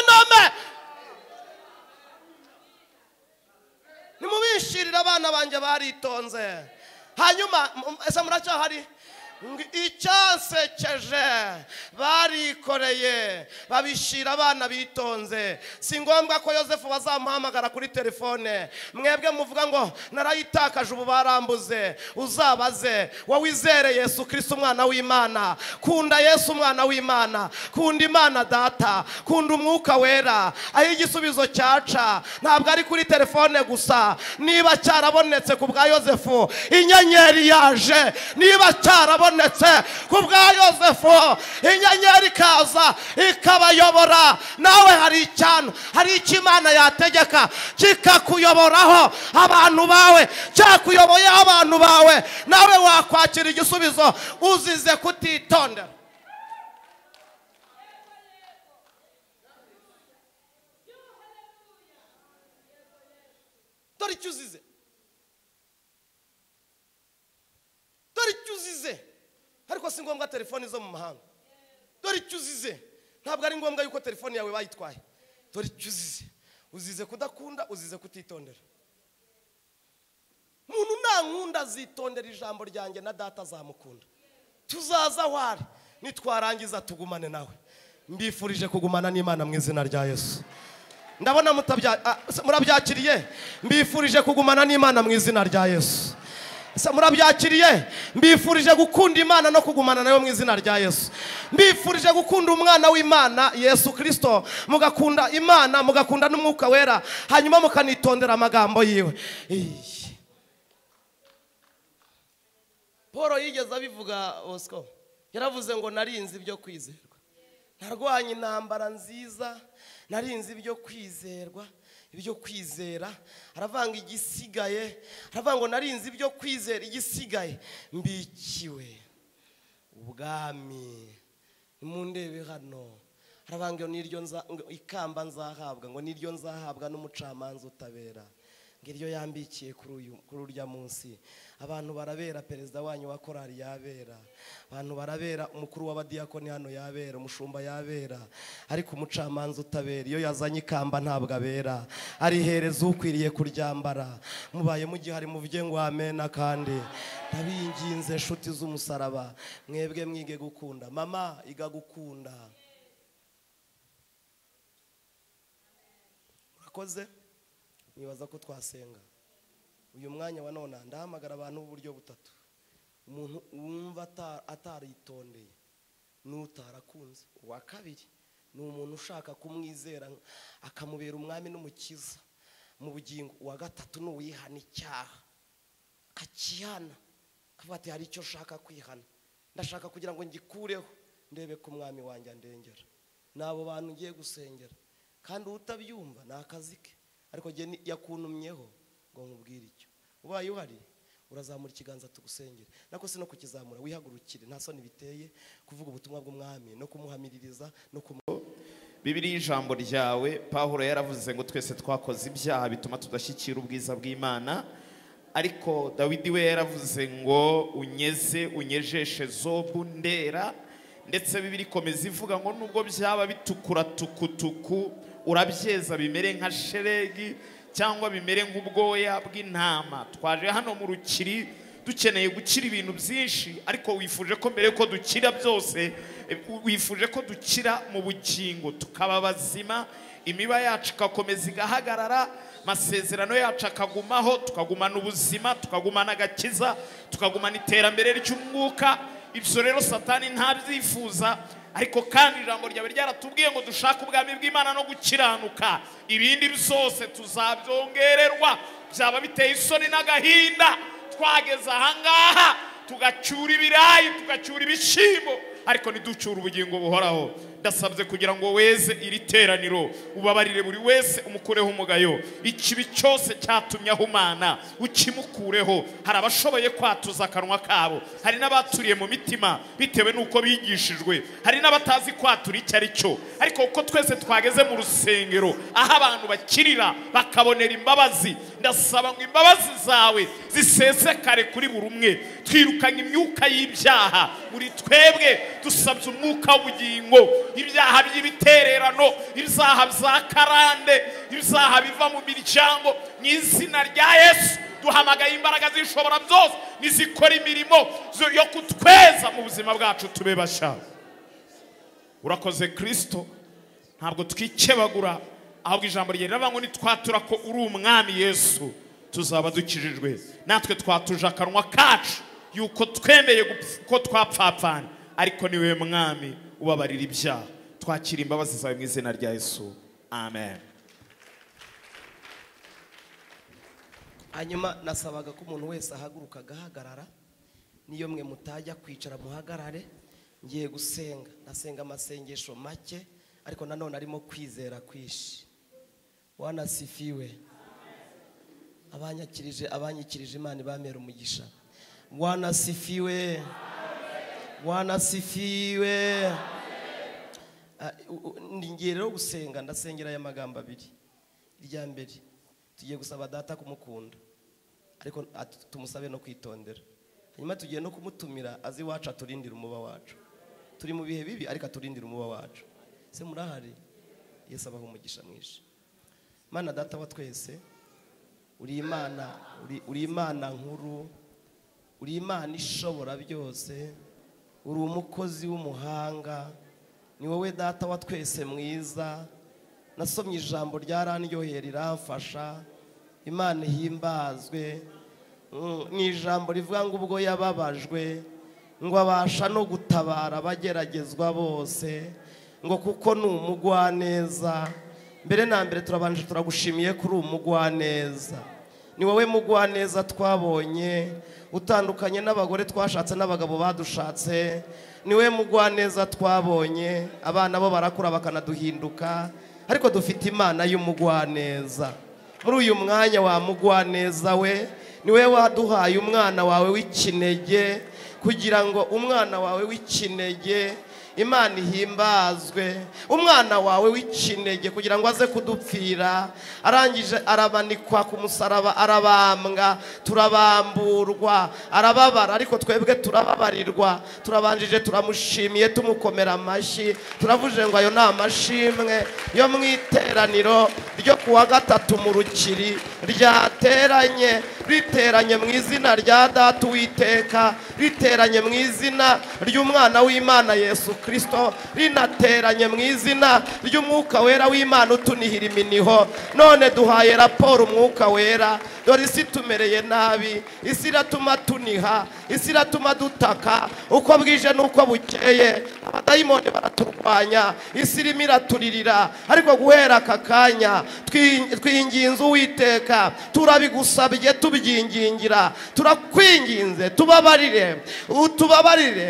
Nome nimubishirira abana banje baritonze. Hanyuma ese muracyahari? Icyansekeje barikoreye babishira abana bitonze. Si ngombwa ko Yosefu bazamuhamagara kuri telefone. Mwebwe muvuga ngo narayitakaje ubu barambuze. Uzabaze wowe izere Yesu Kristo umwana w'Imana. Kunda Yesu umwana w'Imana, kunda Imana Data, kunda Umwuka Wera. Aho igisubizo cyaca ntabwo ari kuri telefone gusa. Niba cyarabonetse ku bwa Yosefu, inyenyeri yaje. Niba cyarabonetse ku bwa Yosefu, inyenyeri kaza ikabayobora. Nawe hari icyano, hari icyo Imana yategeka kikakuyoboraho abantu bawe, cyakuyoboyeho abantu bawe. Nawe wakwakira igisubizo uzize kutitondera. dore icyo uzize, ariko si ngombwa telefoni zo mu mahanga. Dore icyo uzize, ntabwo ari ngombwa yuko telefoni yawe bayitwaye. Dore icyo uzize kudakunda, uzize kutitondera. Umuntu nankunda azitondera ijambo ryanjye na data azamukunda. Tuzaza aho ari, nitwarangiza tugumane nawe. Mbifurije kugumana n'Imana mu izina rya Yesu. Ndabona murabyakiriye. Mbifurije kugumana n'Imana mu izina rya Yesu. Murabyakiriye. Mbifurije gukunda Imana no kugumana nayo mu izina rya Yesu. Mbifurije gukunda umwana w'Imana Yesu Kristo, mugakunda Imana, mugakunda n'Umwuka Wera, hanyuma mukanitondera amagambo yiwe. Paul yigeze abivuga Osco, yaravuze ngo narinze ibyo kwizerwa, narwanye intambara nziza, narinze ibyo kwizerwa, ibyo kwizera. Aravanga igisigaye, aravanga ngo narinze ibyo kwizera, igisigaye mbikiwe ubwami. Nimundebe hano, aravanga niryo ikamba nzahabwa, ngo niryo nzahabwa n'umucamanza utabera, ngiryo yambikiye kuri urya munsi. Abantu barabera, perezida wanyu wa korali yabera, abantu barabera, umukuru w'abadiyakoni hano yabera, umushumba yabera, ariko umucamanza utabera iyo yazanye ikamba ntabwo abera, arihereza ukwiriye kuryambara. Mubaye mu gihe hari muvuge ngo amena. Kandi ndabinginze nshuti z'umusaraba, mwebwe mwige gukunda. Mama iga gukunda. Urakoze. Nibaza ko twasenga uyu mwanya wa none. Ndahamagara abantu b'uburyo butatu. Umuntu wumva ataritondeye n'utarakunze. Uwa kabiri ni umuntu ushaka kumwizera akamubera umwami n'umukiza mu bugingo. Uwa gatatu ni uwihana icyaha akihana, akavuga ati hari icyo shaka kwihana, ndashaka kugira ngo ngikureho, ndebe ku mwami wanjye andengera. Nabo bantu ngiye gusengera, kandi utabyumva ni akazi ke, ariko yakuntumyeho ngo nkubwire icyo. Ubaye uhari urazamura ikiganza tugusengere. Nako si no kukizamura, wihagurukire, nta soni biteye kuvuga ubutumwa bw'umwami no kumuhamiririza no Bibiliya ijambo ryawe. Pawulo yaravuze ngo twese twakoze ibyaha bituma tudashyikira ubwiza bw'Imana, ariko Dawidi we yaravuze ngo unyejeshe zobu ndera. Ndetse Bibiliya ikomeza ivuga ngo nubwo byaba bitukura tukutuku, urabyeza bimere nka sheregi cyangwa bimere nk'ubwoya bw'intama. Twaje hano mu rukiri dukeneye gukira ibintu byinshi, ariko wifuje ko mbere ko dukira byose, wifuje ko dukira mu bugingo, tukaba bazima, imiba yacu ikakomeza igahagarara, amasezerano yacu akagumaho, tukagumana ubuzima, tukagumana agakiza, tukagumana iterambere ry'umwuka. Ibyo rero Satani ntabyifuza, ariko kandi ijambo ryawe ryaratubwiye ngo dushake ubwami bw'Imana no gukiranuka, ibindi byose tuzabyongererwa. Byaba biteye isoni n'agahinda twageze ahangaha tugacyura ibirayi, tugacyura ibishyimbo, ariko ntiducyure ubugingo buhoraho. Ndasabye kugira ngo weze iri teraniro, ubabarire buri wese, umukureho umugayo, ikibi cyose cyatumye ahumana ukimukureho. Hari abashoboye kwatuza akanwa kabo, hari n'abaturiye mu mitima bitewe n'uko bigishijwe, hari n'abatazi kwatura icyo ari cyo, ariko uko twese twageze mu rusengero aho abantu bakirira bakabonera imbabazi, ndasaba ngo imbabazi zawe zisesekare kuri buri umwe. Twirukanye imyuka y'ibyaha muri twebwe, dusabye umwuka w'ubugingo, ibyaha by'ibitererano, ibyaha bya karande, ibyaha biva mu miryango. Mu izina rya Yesu duhamagaye imbaraga zishobora byose nizikora imirimo yo kutweza mu buzima bwacu tube bashya. Urakoze Kristo, ntabwo twikebagura, ahubwo ijambo rye riravuga ngo nitwatura ko uri umwami Yesu tuzaba dukijijwe. Natwe twatuje akanwa kacu yuko twemeye ko twapfapfana, ariko niwe mwami ubabarira ibyaha. Twakira imbabazi zawe mu izina rya Yesu, amen. Hanyuma nasabaga ko umuntu wese ahaguruka agahagarara, niyo mwe mutajya kwicara muhagarare. Ngiye gusenga, nasenga amasengesho make, ariko nanone arimo kwizera kwishi. Wanasifiwe. Abanyikirije Imana bamera umugisha. Wanasifiwe. Wanasifiwe. Ngiye rero gusenga, ndasengera aya magambo abiri. Irya mbere, tugiye gusaba data kumukunda, ariko tumusabe no kwitondera. Hanyuma tugiye no kumutumira azi iwacu aturindira umuba wacu. Turi mu bihe bibi ariko aturindira umuba wacu. Se murahari? Yesu abaho umugisha mwinshi. Mana data wa twese, uri Imana nkuru, uri Imana ishobora byose, uri umukozi w'umuhanga, ni wowe data wa twese mwiza. Nasomye ijambo ryarandyohera riramfasha. Imana ihimbazwe. Ni ijambo rivuga ngo ubwo yababajwe ngo abasha no gutabara abageragezwa bose, ngo kuko ni umugwaneza. Mbere na mbere turabanje turagushimiye kuri umugwaneza. Ni wowe mugwaneza twabonye, utandukanye n'abagore twashatse n'abagabo badushatse. Ni wowe mugwaneza twabonye, abana bo barakura bakanaduhinduka, ariko dufite Imana y'umugwaneza. Muri uyu mwanya wa mugwaneza we, ni wowe waduhaye umwana wawe w'ikinege, kugira ngo umwana wawe w'ikinege, Imana ihimbazwe, umwana wawe w'ikinege kugira ngo aze kudupfira, arangije arabanikwa ku musaraba, arabambwa, turabamburwa, arababara, ariko twebwe turababarirwa. Turabanjije turamushimiye tumukomera amashyi, turavuje ngo ayo ni amashimwe yo mu iteraniro ryo kuwa gatatu mu Rukiri, riteranye mu izina rya Data Uwiteka, riteranye mu izina ry'umwana w'Imana Yesu Kristo, rinateranye mu izina ry'umwuka wera w'Imana utunihira iminiho. None duhaye raporo umwuka wera, dore isi tumereye nabi, isi iratuma tuniha, isi iratuma dutaka, uko bwije n'uko bukeye abadayimoni baraturwanya, isi irimo iraturirira. Ariko guhera aka kanya twinginze Uwiteka, turabigusabye tubyingingira, turakwinginze tubabarire,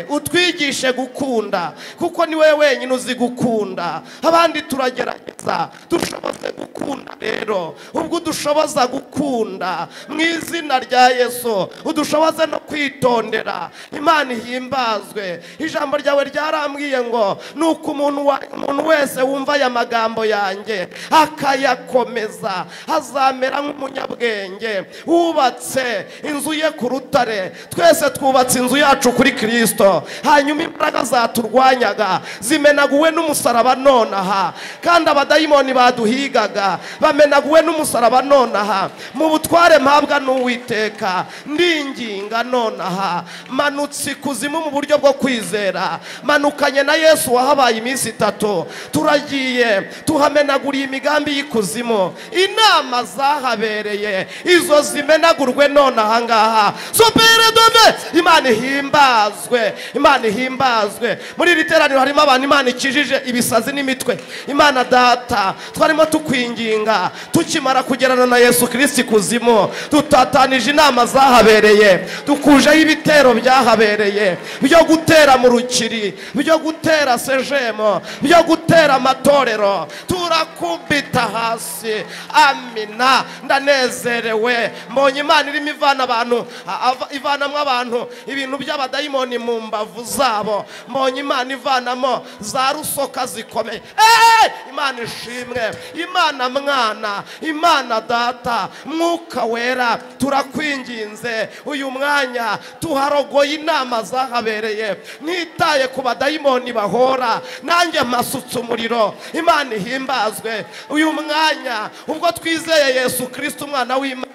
utwigishe gukunda, kuko ni wowe wenyine uzi gukunda. Abandi turagerageza, dushoboze gukunda. Rero ubwo udushoboza gukunda mu izina rya Yesu, udushoboze no kwitondera. Imana ihimbazwe. Ijambo ryawe ryarambwiye ngo nuko umuntu wese wumva aya magambo yanjye akayakomeza azamera nk'umunyabwenge wubatse inzu ye ku rutare. Twese twubatse inzu yacu kuri Kristo, hanyuma imbaraga zaturwanyaga zimenaguwe n'umusaraba nonaha, kandi abadayimoni baduhigaga bamenaguwe n'umusaraba nonaha. Mu butware mpabwa n'Uwiteka, ndinginga nonaha, manutse ikuzimu mu buryo bwo kwizera, manukanye na Yesu wahabaye iminsi 3, turagiye tuhamenaguriye imigambi y'ikuzimu. Inama zahabereye izo zimenagurwe nonaha ngaha. Supere dome. Imana ihimbazwe, Imana ihimbazwe. Muri iri teraniro harimo abantu Imana ikijije ibisazi n'imitwe. Imana Data, twarimo tukwinginga tukimara kugerana na Yesu Kristo ikuzimu, tutatanije inama zahabereye, dukujeho ibitero byahabereye byo gutera mu Rukiri, byo gutera sejemo, byo gutera amatorero, turakubita hasi. Amina. Ndanezerewe, mbonye Imana irimo ivanamo abantu ibintu by'abadayimoni mu mbavu zabo. Mbonye Imana ivanamo za rusoka zikomeye. Imana ishimwe. Imana Mwana, Imana Data, Mwuka Wera, turakwinginze uyu mwanya tuharogoye inama zahabereye, nitaye ku badayimoni bahora, nanjye masutse umuriro. Imana ihimbazwe. Uyu mwanya ubwo twizeye Yesu Kristo umwana w'Imana,